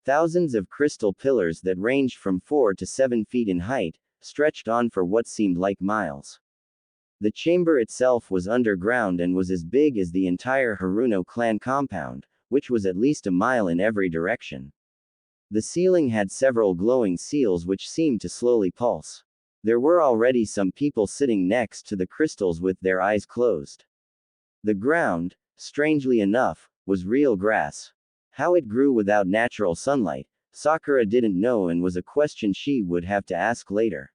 Thousands of crystal pillars that ranged from 4 to 7 feet in height, stretched on for what seemed like miles. The chamber itself was underground and was as big as the entire Haruno clan compound, which was at least a mile in every direction. The ceiling had several glowing seals which seemed to slowly pulse. There were already some people sitting next to the crystals with their eyes closed. The ground, strangely enough, was real grass. How it grew without natural sunlight, Sakura didn't know and was a question she would have to ask later.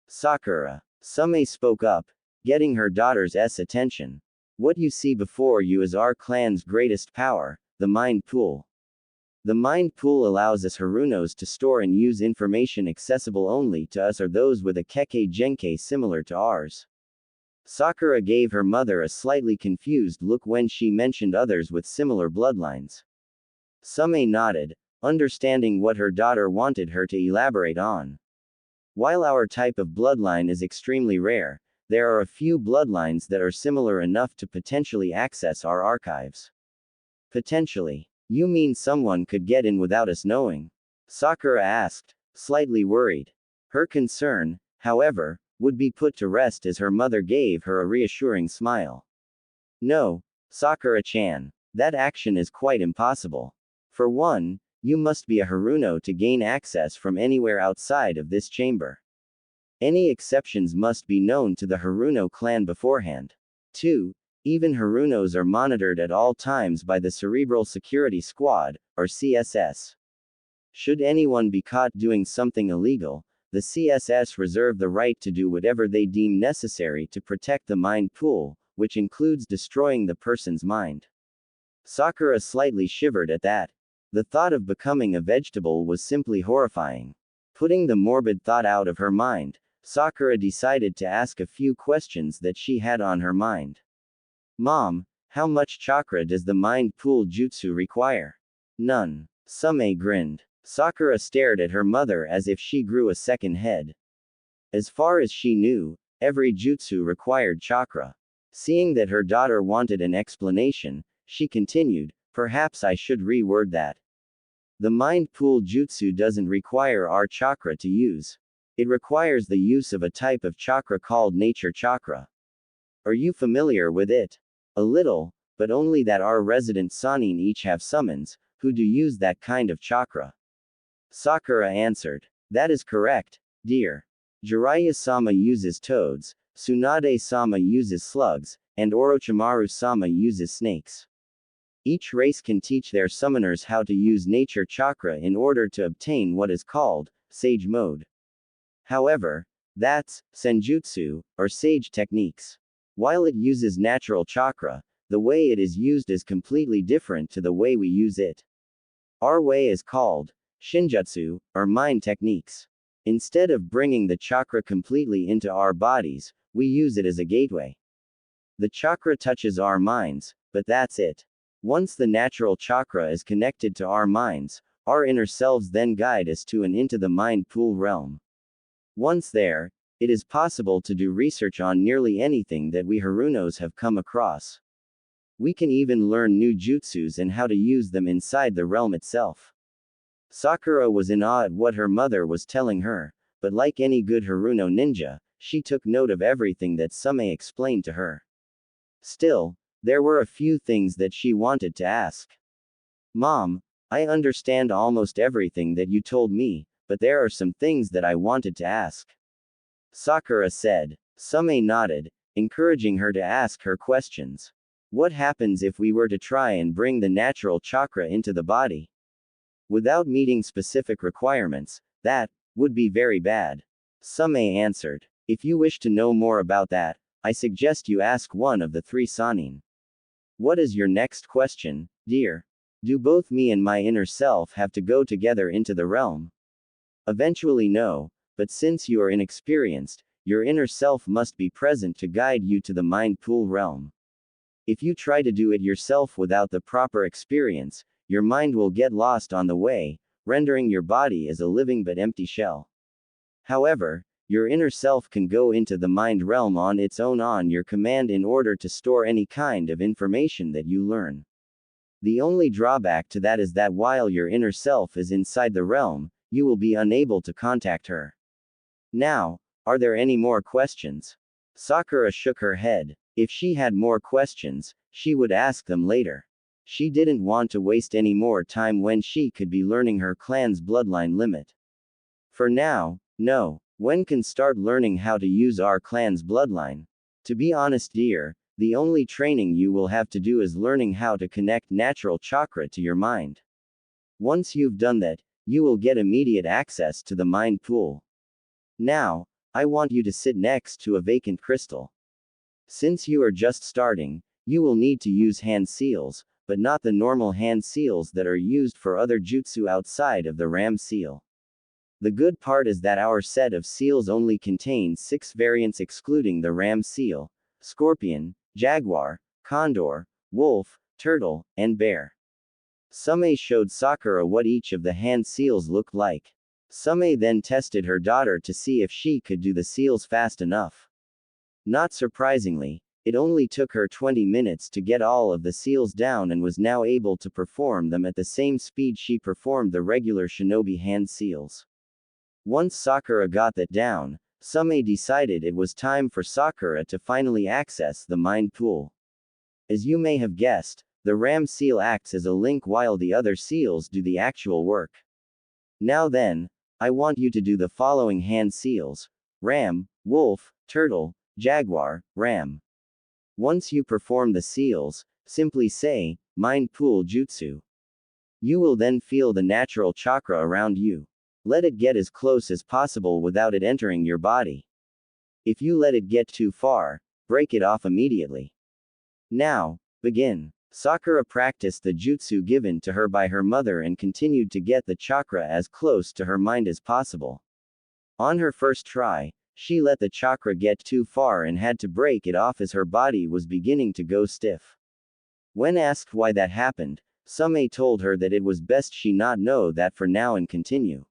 Sakura. Same spoke up, getting her daughter's attention. What you see before you is our clan's greatest power, the Mind Pool. The Mind Pool allows us Harunos to store and use information accessible only to us or those with a Keke Genkai similar to ours. Sakura gave her mother a slightly confused look when she mentioned others with similar bloodlines. Same nodded, understanding what her daughter wanted her to elaborate on. While our type of bloodline is extremely rare, there are a few bloodlines that are similar enough to potentially access our archives. Potentially. You mean someone could get in without us knowing? Sakura asked, slightly worried. Her concern, however, would be put to rest as her mother gave her a reassuring smile. No, Sakura-chan. That action is quite impossible. For one, you must be a Haruno to gain access from anywhere outside of this chamber. Any exceptions must be known to the Haruno clan beforehand. 2. Even Harunos are monitored at all times by the Cerebral Security Squad, or CSS. Should anyone be caught doing something illegal, the CSS reserve the right to do whatever they deem necessary to protect the mind pool, which includes destroying the person's mind. Sakura slightly shivered at that. The thought of becoming a vegetable was simply horrifying. Putting the morbid thought out of her mind, Sakura decided to ask a few questions that she had on her mind. Mom, how much chakra does the mind pool jutsu require? None. Same grinned. Sakura stared at her mother as if she grew a second head. As far as she knew, every jutsu required chakra. Seeing that her daughter wanted an explanation, she continued, perhaps I should reword that. The mind pool jutsu doesn't require our chakra to use. It requires the use of a type of chakra called nature chakra. Are you familiar with it? A little, but only that our resident Sanin each have summons, who do use that kind of chakra. Sakura answered. That is correct, dear. Jiraiya-sama uses toads, Tsunade-sama uses slugs, and Orochimaru-sama uses snakes. Each race can teach their summoners how to use nature chakra in order to obtain what is called sage mode. However, that's senjutsu, or sage techniques. While it uses natural chakra, the way it is used is completely different to the way we use it. Our way is called shinjutsu, or mind techniques. Instead of bringing the chakra completely into our bodies, we use it as a gateway. The chakra touches our minds, but that's it. Once the natural chakra is connected to our minds, our inner selves then guide us to and into the mind pool realm. Once there, it is possible to do research on nearly anything that we Harunos have come across. We can even learn new jutsus and how to use them inside the realm itself. Sakura was in awe at what her mother was telling her, but like any good Haruno ninja, she took note of everything that Same explained to her. Still, there were a few things that she wanted to ask. Mom, I understand almost everything that you told me, but there are some things that I wanted to ask. Sakura said. Same nodded, encouraging her to ask her questions. What happens if we were to try and bring the natural chakra into the body? Without meeting specific requirements, that would be very bad. Same answered. If you wish to know more about that, I suggest you ask one of the 3 Sanin. What is your next question, dear? Do both me and my inner self have to go together into the realm? Eventually no, but since you are inexperienced, your inner self must be present to guide you to the mind pool realm. If you try to do it yourself without the proper experience, your mind will get lost on the way, rendering your body as a living but empty shell. However, your inner self can go into the mind realm on its own on your command in order to store any kind of information that you learn. The only drawback to that is that while your inner self is inside the realm, you will be unable to contact her. Now, are there any more questions? Sakura shook her head. If she had more questions, she would ask them later. She didn't want to waste any more time when she could be learning her clan's bloodline limit. For now, no. When can start learning how to use our clan's bloodline? To be honest, dear, the only training you will have to do is learning how to connect natural chakra to your mind. Once you've done that, you will get immediate access to the mind pool. Now, I want you to sit next to a vacant crystal. Since you are just starting, you will need to use hand seals, but not the normal hand seals that are used for other jutsu outside of the ram seal. The good part is that our set of seals only contains 6 variants excluding the ram seal, scorpion, jaguar, condor, wolf, turtle, and bear. Same showed Sakura what each of the hand seals looked like. Same then tested her daughter to see if she could do the seals fast enough. Not surprisingly, it only took her 20 minutes to get all of the seals down and was now able to perform them at the same speed she performed the regular shinobi hand seals. Once Sakura got that down, Same decided it was time for Sakura to finally access the mind pool. As you may have guessed, the ram seal acts as a link while the other seals do the actual work. Now then, I want you to do the following hand seals: ram, wolf, turtle, jaguar, ram. Once you perform the seals, simply say, Mind Pool Jutsu. You will then feel the natural chakra around you. Let it get as close as possible without it entering your body. If you let it get too far, break it off immediately. Now, begin. Sakura practiced the jutsu given to her by her mother and continued to get the chakra as close to her mind as possible. On her first try, she let the chakra get too far and had to break it off as her body was beginning to go stiff. When asked why that happened, Same told her that it was best she not know that for now and continue.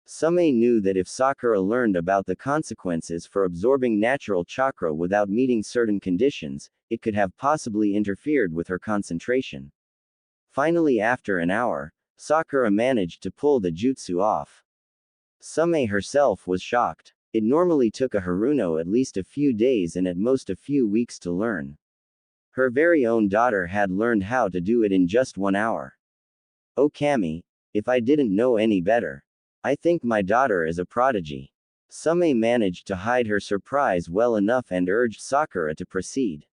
Same knew that if Sakura learned about the consequences for absorbing natural chakra without meeting certain conditions, it could have possibly interfered with her concentration. Finally, after an hour, Sakura managed to pull the jutsu off. Same herself was shocked. It normally took a Haruno at least a few days and at most a few weeks to learn. Her very own daughter had learned how to do it in just 1 hour. Oh Kami, if I didn't know any better. I think my daughter is a prodigy. Same managed to hide her surprise well enough and urged Sakura to proceed.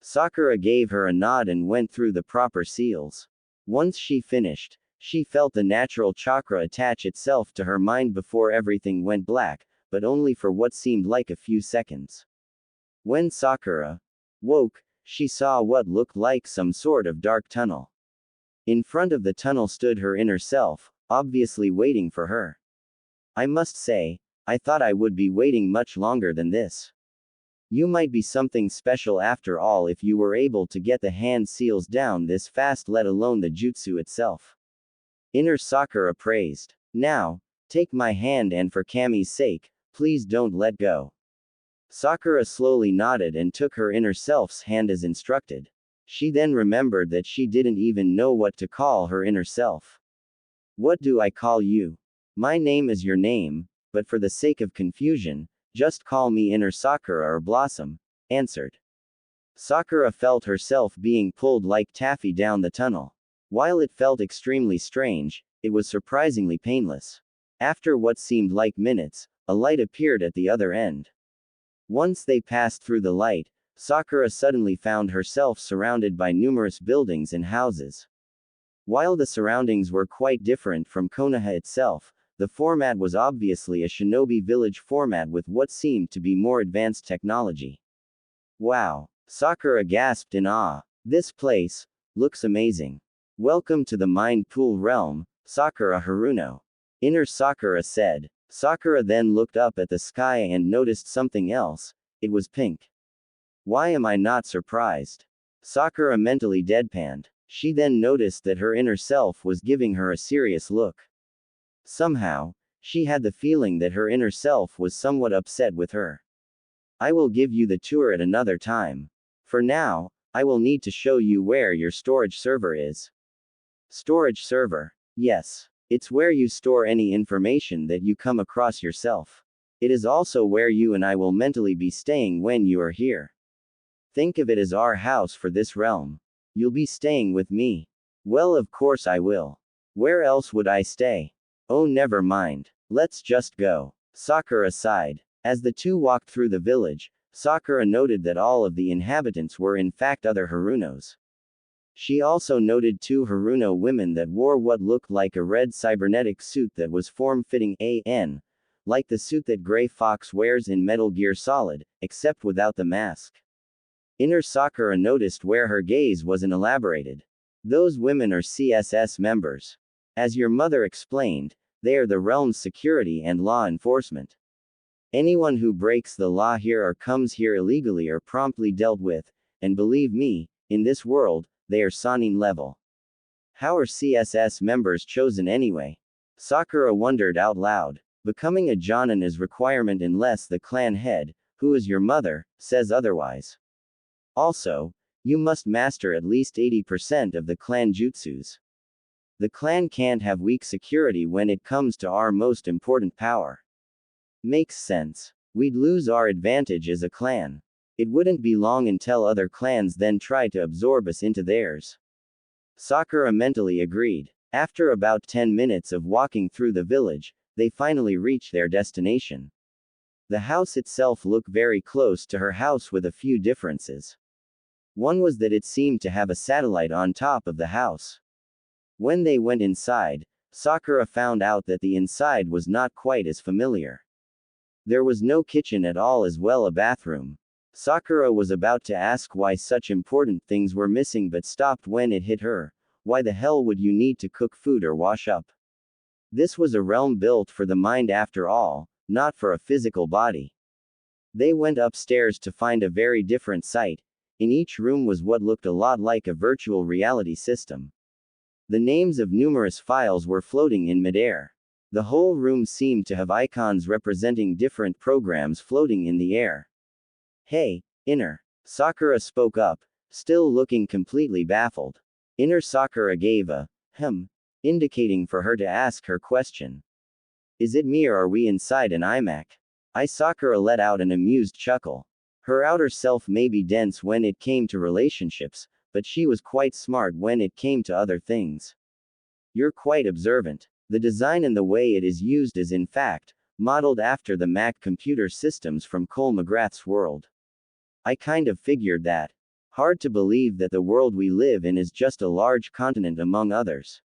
Sakura gave her a nod and went through the proper seals. Once she finished, she felt the natural chakra attach itself to her mind before everything went black, but only for what seemed like a few seconds. When Sakura woke, she saw what looked like some sort of dark tunnel. In front of the tunnel stood her inner self, obviously waiting for her. I must say, I thought I would be waiting much longer than this. You might be something special after all if you were able to get the hand seals down this fast, let alone the jutsu itself. Inner Sakura praised. Now, take my hand and for Kami's sake, please don't let go. Sakura slowly nodded and took her inner self's hand as instructed. She then remembered that she didn't even know what to call her inner self. What do I call you? My name is your name, but for the sake of confusion, just call me Inner Sakura or Blossom, answered. Sakura felt herself being pulled like taffy down the tunnel. While it felt extremely strange, it was surprisingly painless. After what seemed like minutes, a light appeared at the other end. Once they passed through the light, Sakura suddenly found herself surrounded by numerous buildings and houses. While the surroundings were quite different from Konoha itself, the format was obviously a shinobi village format with what seemed to be more advanced technology. Wow! Sakura gasped in awe. This place looks amazing. Welcome to the Mind Pool realm, Sakura Haruno. Inner Sakura said. Sakura then looked up at the sky and noticed something else. It was pink. Why am I not surprised? Sakura mentally deadpanned. She then noticed that her inner self was giving her a serious look. Somehow, she had the feeling that her inner self was somewhat upset with her. I will give you the tour at another time. For now, I will need to show you where your storage server is. Storage server. Yes. It's where you store any information that you come across yourself. It is also where you and I will mentally be staying when you are here. Think of it as our house for this realm. You'll be staying with me. Well, of course I will. Where else would I stay? Oh, never mind. Let's just go. Sakura sighed. As the two walked through the village, Sakura noted that all of the inhabitants were in fact other Harunos. She also noted 2 Haruno women that wore what looked like a red cybernetic suit that was form-fitting like the suit that Gray Fox wears in Metal Gear Solid, except without the mask. Inner Sakura noticed where her gaze wasn't elaborated. Those women are CSS members. As your mother explained, they are the realm's security and law enforcement. Anyone who breaks the law here or comes here illegally are promptly dealt with, and believe me, in this world, they are Sanin level. How are CSS members chosen anyway? Sakura wondered out loud. Becoming a Jonin is requirement unless the clan head, who is your mother, says otherwise. Also, you must master at least 80% of the clan jutsus. The clan can't have weak security when it comes to our most important power. Makes sense. We'd lose our advantage as a clan. It wouldn't be long until other clans then try to absorb us into theirs. Sakura mentally agreed. After about 10 minutes of walking through the village, they finally reached their destination. The house itself looked very close to her house with a few differences. One was that it seemed to have a satellite on top of the house. When they went inside, Sakura found out that the inside was not quite as familiar. There was no kitchen at all as well as a bathroom. Sakura was about to ask why such important things were missing but stopped when it hit her. Why the hell would you need to cook food or wash up? This was a realm built for the mind after all, not for a physical body. They went upstairs to find a very different sight. In each room was what looked a lot like a virtual reality system. The names of numerous files were floating in midair. The whole room seemed to have icons representing different programs floating in the air. Hey, Inner. Sakura spoke up, still looking completely baffled. Inner Sakura gave a indicating for her to ask her question. Is it me or are we inside an iMac? Sakura let out an amused chuckle. Her outer self may be dense when it came to relationships, but she was quite smart when it came to other things. You're quite observant. The design and the way it is used is in fact modeled after the Mac computer systems from Cole McGrath's world. I kind of figured that. Hard to believe that the world we live in is just a large continent among others.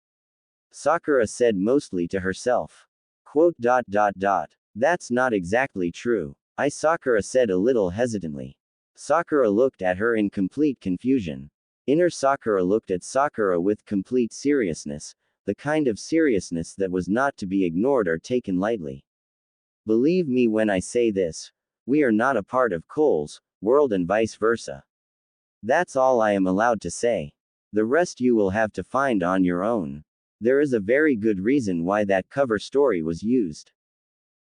Sakura said mostly to herself. Quote. That's not exactly true. Sakura said a little hesitantly. Sakura looked at her in complete confusion. Inner Sakura looked at Sakura with complete seriousness, the kind of seriousness that was not to be ignored or taken lightly. Believe me when I say this, we are not a part of Cole's world and vice versa. That's all I am allowed to say. The rest you will have to find on your own. There is a very good reason why that cover story was used.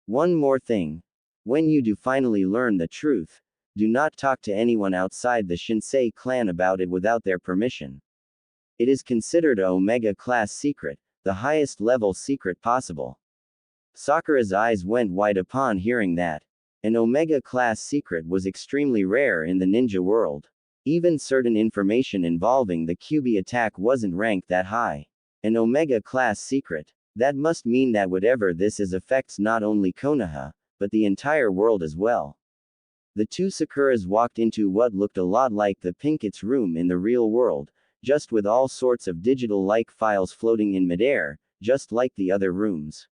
One more thing. When you do finally learn the truth, do not talk to anyone outside the Shinsei clan about it without their permission. It is considered a Omega class secret, the highest level secret possible. Sakura's eyes went wide upon hearing that. An Omega class secret was extremely rare in the ninja world. Even certain information involving the QB attack wasn't ranked that high. An Omega class secret. That must mean that whatever this is affects not only Konoha, but the entire world as well. The two Sakuras walked into what looked a lot like the Pinket's room in the real world, just with all sorts of digital-like files floating in midair, just like the other rooms.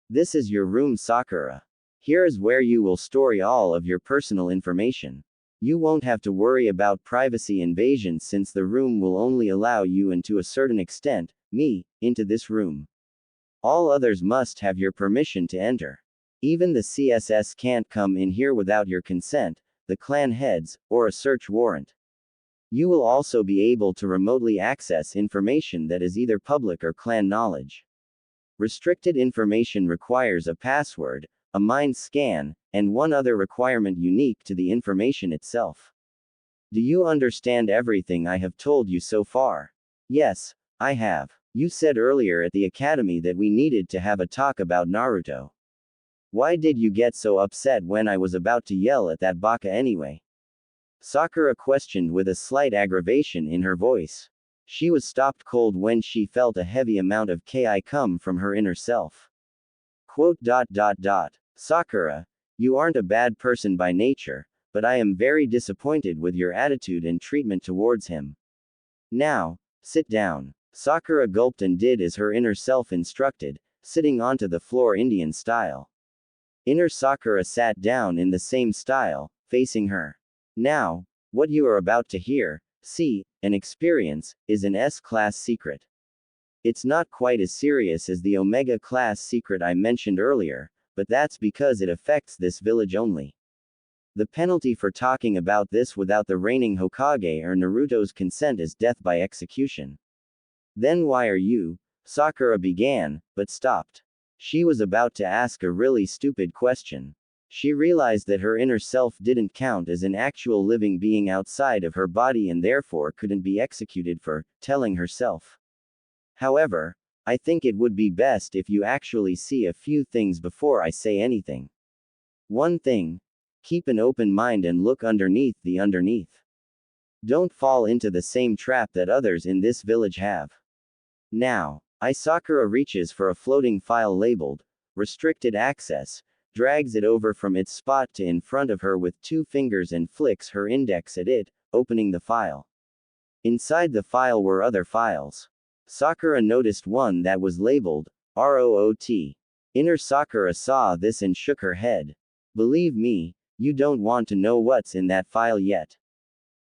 This is your room, Sakura. Here is where you will store all of your personal information. You won't have to worry about privacy invasion since the room will only allow you and to a certain extent, me, into this room. All others must have your permission to enter. Even the CSS can't come in here without your consent, the clan heads, or a search warrant. You will also be able to remotely access information that is either public or clan knowledge. Restricted information requires a password, a mind scan, and one other requirement unique to the information itself. Do you understand everything I have told you so far? Yes, I have. You said earlier at the academy that we needed to have a talk about Naruto. Why did you get so upset when I was about to yell at that baka anyway? Sakura questioned with a slight aggravation in her voice. She was stopped cold when she felt a heavy amount of ki come from her inner self. Quote. Sakura, you aren't a bad person by nature, but I am very disappointed with your attitude and treatment towards him. Now, sit down. Sakura gulped and did as her inner self instructed, sitting onto the floor Indian style. Inner Sakura sat down in the same style, facing her. Now, what you are about to hear, see, and experience, is an S-class secret. It's not quite as serious as the Omega class secret I mentioned earlier, but that's because it affects this village only. The penalty for talking about this without the reigning Hokage or Naruto's consent is death by execution. Then why are you, Sakura began, but stopped. She was about to ask a really stupid question. She realized that her inner self didn't count as an actual living being outside of her body and therefore couldn't be executed for telling herself. However, I think it would be best if you actually see a few things before I say anything. One thing, keep an open mind and look underneath the underneath. Don't fall into the same trap that others in this village have. Now, Sakura reaches for a floating file labeled restricted access, drags it over from its spot to in front of her with 2 fingers and flicks her index at it, opening the file. Inside the file were other files. Sakura noticed one that was labeled ROOT. Inner Sakura saw this and shook her head. Believe me, you don't want to know what's in that file yet.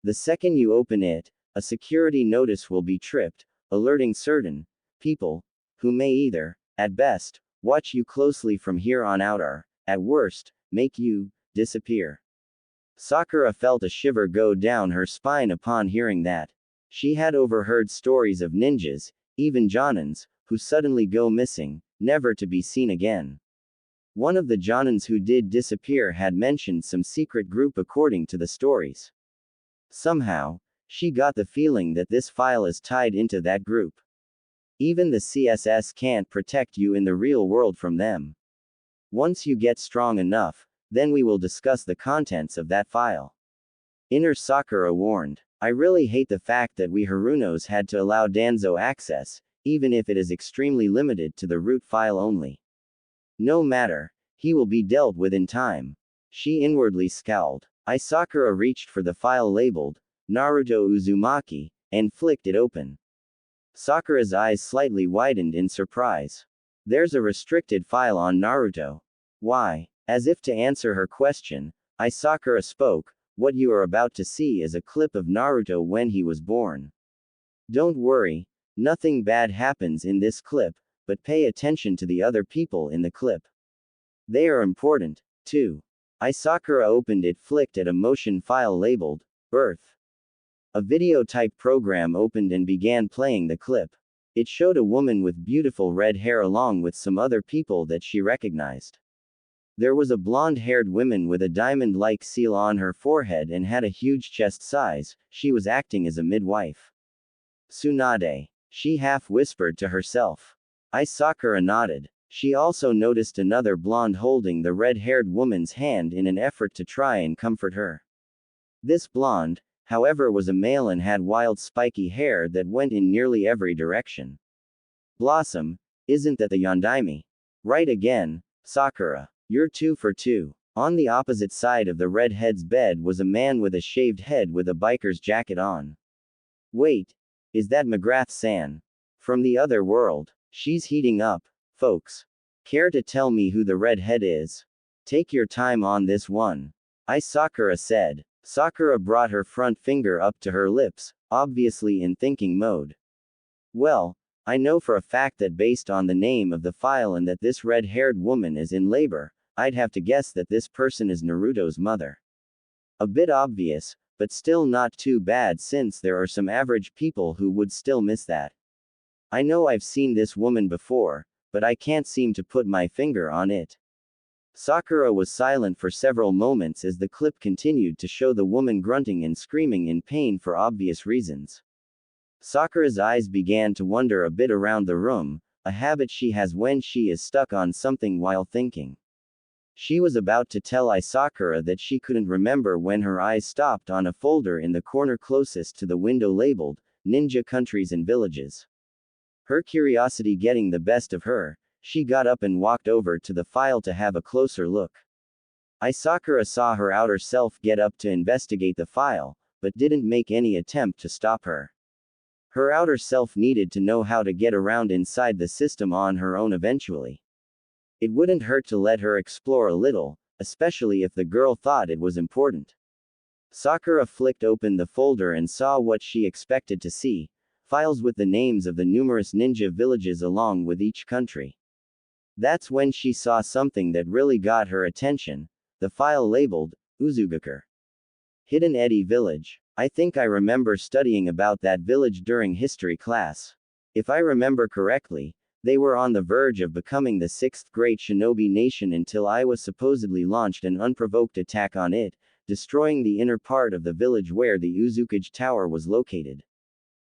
The second you open it, a security notice will be tripped, alerting certain people who may either, at best, watch you closely from here on out or, at worst, make you disappear. Sakura felt a shiver go down her spine upon hearing that. She had overheard stories of ninjas, even jonins, who suddenly go missing, never to be seen again. One of the jonins who did disappear had mentioned some secret group according to the stories. Somehow, she got the feeling that this file is tied into that group. Even the CSS can't protect you in the real world from them. Once you get strong enough, then we will discuss the contents of that file. Inner Sakura warned. I really hate the fact that we Harunos had to allow Danzo access, even if it is extremely limited to the root file only. No matter, he will be dealt with in time. She inwardly scowled. Sakura reached for the file labeled Naruto Uzumaki, and flicked it open. Sakura's eyes slightly widened in surprise. There's a restricted file on Naruto. Why? As if to answer her question, Sakura spoke. What you are about to see is a clip of Naruto when he was born. Don't worry, nothing bad happens in this clip, but pay attention to the other people in the clip. They are important, too. Sakura opened it, flicked at a motion file labeled Birth. A video type program opened and began playing the clip. It showed a woman with beautiful red hair along with some other people that she recognized. There was a blonde-haired woman with a diamond-like seal on her forehead and had a huge chest size. She was acting as a midwife. Tsunade. She half-whispered to herself. Sakura nodded. She also noticed another blonde holding the red-haired woman's hand in an effort to try and comfort her. This blonde, however, was a male and had wild spiky hair that went in nearly every direction. Blossom, isn't that the Yondaime? Right again, Sakura. You're 2 for 2. On the opposite side of the redhead's bed was a man with a shaved head with a biker's jacket on. Wait. Is that McGrath-san? From the other world. She's heating up, folks. Care to tell me who the redhead is? Take your time on this one. Sakura said. Sakura brought her front finger up to her lips, obviously in thinking mode. Well, I know for a fact that based on the name of the file and that this red-haired woman is in labor, I'd have to guess that this person is Naruto's mother. A bit obvious, but still not too bad since there are some average people who would still miss that. I know I've seen this woman before, but I can't seem to put my finger on it. Sakura was silent for several moments as the clip continued to show the woman grunting and screaming in pain for obvious reasons. Sakura's eyes began to wander a bit around the room, a habit she has when she is stuck on something while thinking. She was about to tell Sakura that she couldn't remember when her eyes stopped on a folder in the corner closest to the window labeled, Ninja Countries and Villages. Her curiosity getting the best of her, she got up and walked over to the file to have a closer look. Sakura saw her outer self get up to investigate the file, but didn't make any attempt to stop her. Her outer self needed to know how to get around inside the system on her own eventually. It wouldn't hurt to let her explore a little, especially if the girl thought it was important. Sakura flicked open the folder and saw what she expected to see, files with the names of the numerous ninja villages along with each country. That's when she saw something that really got her attention, the file labeled, Uzugakure. Hidden Eddy Village. I think I remember studying about that village during history class. If I remember correctly, they were on the verge of becoming the sixth great shinobi nation until I was supposedly launched an unprovoked attack on it, destroying the inner part of the village where the Uzukage Tower was located.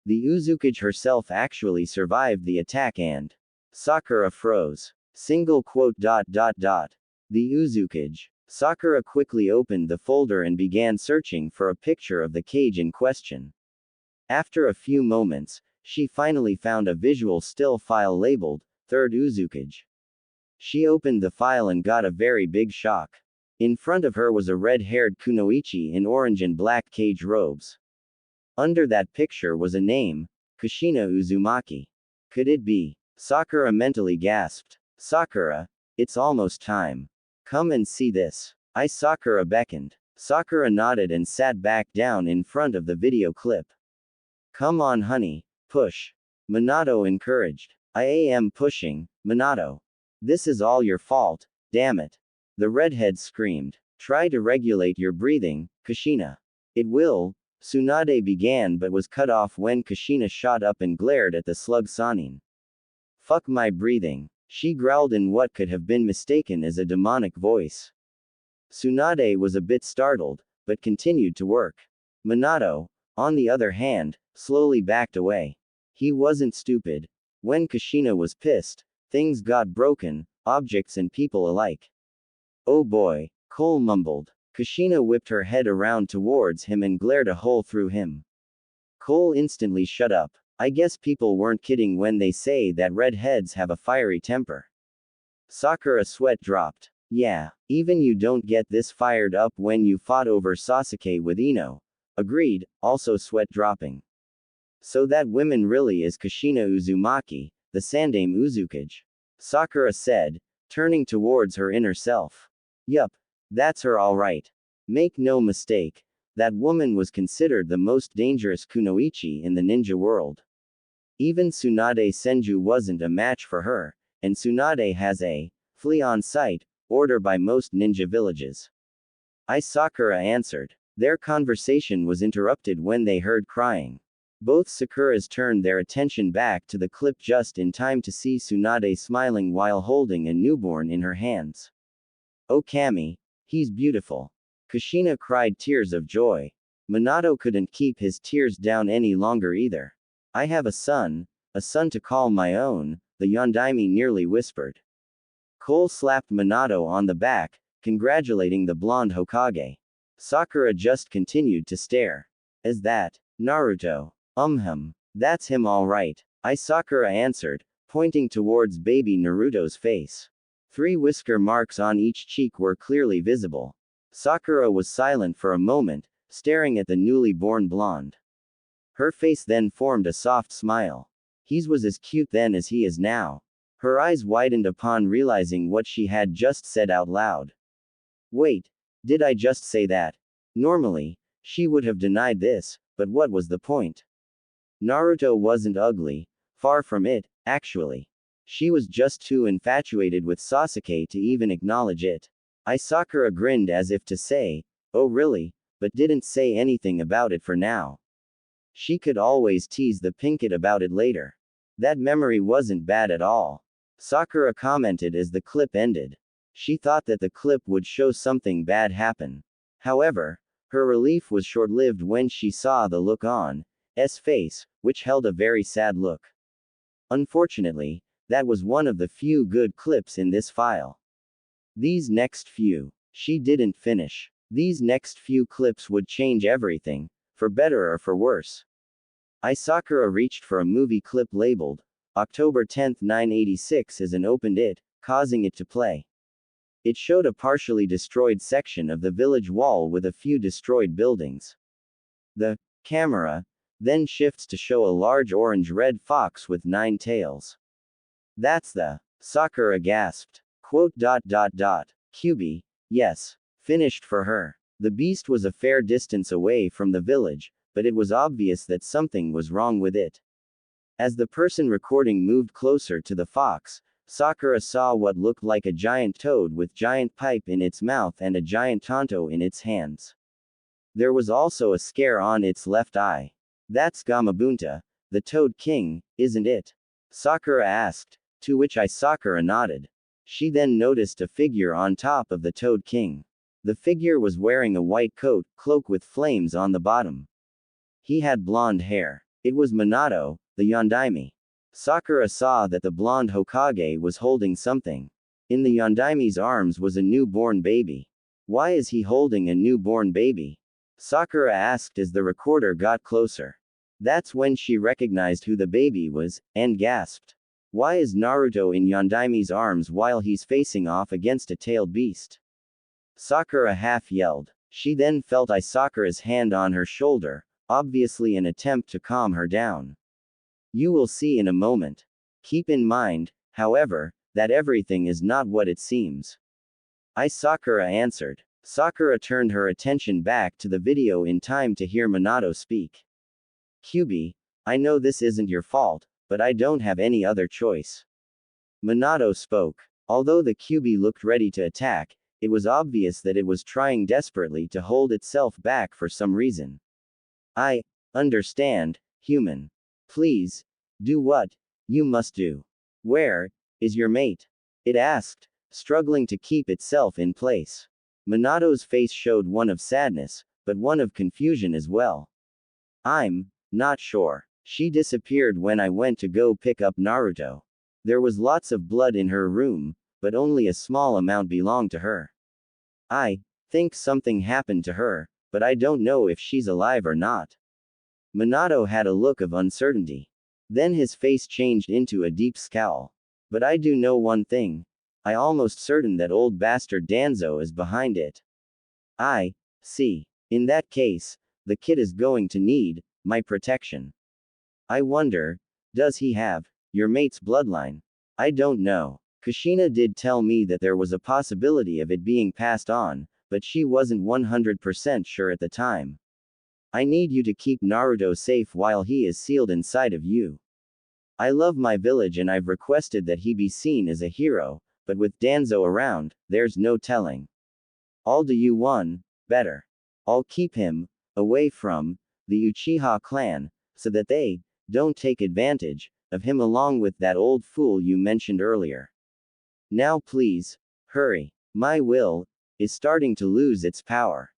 The Uzukage herself actually survived the attack and Sakura froze. Single quote. The Uzukage. Sakura quickly opened the folder and began searching for a picture of the cage in question. After a few moments, she finally found a visual still file labeled, Third Uzukage. She opened the file and got a very big shock. In front of her was a red-haired kunoichi in orange and black cage robes. Under that picture was a name, Kushina Uzumaki. Could it be? Sakura mentally gasped. Sakura, it's almost time. Come and see this. Sakura beckoned. Sakura nodded and sat back down in front of the video clip. Come on honey, push. Minato encouraged. I am pushing, Minato. This is all your fault, damn it. The redhead screamed. Try to regulate your breathing, Kushina. It will, Tsunade began but was cut off when Kushina shot up and glared at the slug Sanin. Fuck my breathing, she growled in what could have been mistaken as a demonic voice. Tsunade was a bit startled, but continued to work. Minato, on the other hand, slowly backed away. He wasn't stupid. When Kushina was pissed, things got broken, objects and people alike. Oh boy, Cole mumbled. Kushina whipped her head around towards him and glared a hole through him. Cole instantly shut up. I guess people weren't kidding when they say that redheads have a fiery temper. Sakura sweat dropped. Yeah, even you don't get this fired up when you fought over Sasuke with Ino. Agreed, also sweat dropping. So that woman really is Kushina Uzumaki, the Sandaime Uzukage. Sakura said, turning towards her inner self. Yup, that's her alright. Make no mistake, that woman was considered the most dangerous kunoichi in the ninja world. Even Tsunade Senju wasn't a match for her, and Tsunade has a flee on sight order by most ninja villages. Sakura answered. Their conversation was interrupted when they heard crying. Both Sakuras turned their attention back to the clip just in time to see Tsunade smiling while holding a newborn in her hands. Oh Kami, he's beautiful. Kushina cried tears of joy. Minato couldn't keep his tears down any longer either. I have a son to call my own, the Yondaime nearly whispered. Cole slapped Minato on the back, congratulating the blonde Hokage. Sakura just continued to stare. Is that Naruto? That's him alright. Sakura answered, pointing towards baby Naruto's face. 3 whisker marks on each cheek were clearly visible. Sakura was silent for a moment, staring at the newly born blonde. Her face then formed a soft smile. He was as cute then as he is now. Her eyes widened upon realizing what she had just said out loud. Wait, did I just say that? Normally, she would have denied this, but what was the point? Naruto wasn't ugly, far from it, actually. She was just too infatuated with Sasuke to even acknowledge it. Sakura grinned as if to say, oh really, but didn't say anything about it for now. She could always tease the pinkett about it later. That memory wasn't bad at all. Sakura commented as the clip ended. She thought that the clip would show something bad happen. However, her relief was short-lived when she saw the look on S face, which held a very sad look. Unfortunately, that was one of the few good clips in this file. These next few. She didn't finish. These next few clips would change everything, for better or for worse. Sakura reached for a movie clip labeled October 10, 986 and opened it, causing it to play. It showed a partially destroyed section of the village wall with a few destroyed buildings. The camera then shifts to show a large orange-red fox with 9 tails. That's the Sakura gasped. QB, yes, finished for her. The beast was a fair distance away from the village, but it was obvious that something was wrong with it. As the person recording moved closer to the fox, Sakura saw what looked like a giant toad with giant pipe in its mouth and a giant tanto in its hands. There was also a scare on its left eye. That's Gamabunta, The Toad King, isn't it? Sakura asked, to which Sakura nodded. She then noticed a figure on top of the Toad King. The figure was wearing a white cloak with flames on the bottom. He had blonde hair. It was Minato, the Yondaime. Sakura saw that the blonde Hokage was holding something. In the Yondaime's arms was a newborn baby. Why is he holding a newborn baby? Sakura asked as the recorder got closer. That's when she recognized who the baby was, and gasped. Why is Naruto in Yondaime's arms while he's facing off against a tailed beast? Sakura half yelled. She then felt Sakura's hand on her shoulder, obviously an attempt to calm her down. You will see in a moment. Keep in mind, however, that everything is not what it seems. Sakura answered. Sakura turned her attention back to the video in time to hear Minato speak. Kyuubi, I know this isn't your fault, but I don't have any other choice. Minato spoke. Although the Kyuubi looked ready to attack, it was obvious that it was trying desperately to hold itself back for some reason. I understand, human. Please, do what you must do. Where is your mate? It asked, struggling to keep itself in place. Minato's face showed one of sadness, but one of confusion as well. I'm not sure. She disappeared when I went to go pick up Naruto. There was lots of blood in her room, but only a small amount belonged to her. I think something happened to her, but I don't know if she's alive or not. Minato had a look of uncertainty. Then his face changed into a deep scowl. But I do know one thing. I'm almost certain that old bastard Danzo is behind it. I see. In that case, the kid is going to need my protection. I wonder, does he have your mate's bloodline? I don't know. Kushina did tell me that there was a possibility of it being passed on, but she wasn't 100% sure at the time. I need you to keep Naruto safe while he is sealed inside of you. I love my village and I've requested that he be seen as a hero, but with Danzo around, there's no telling. I'll do you one better. I'll keep him away from the Uchiha clan, so that they don't take advantage of him along with that old fool you mentioned earlier. Now please, hurry. My will is starting to lose its power.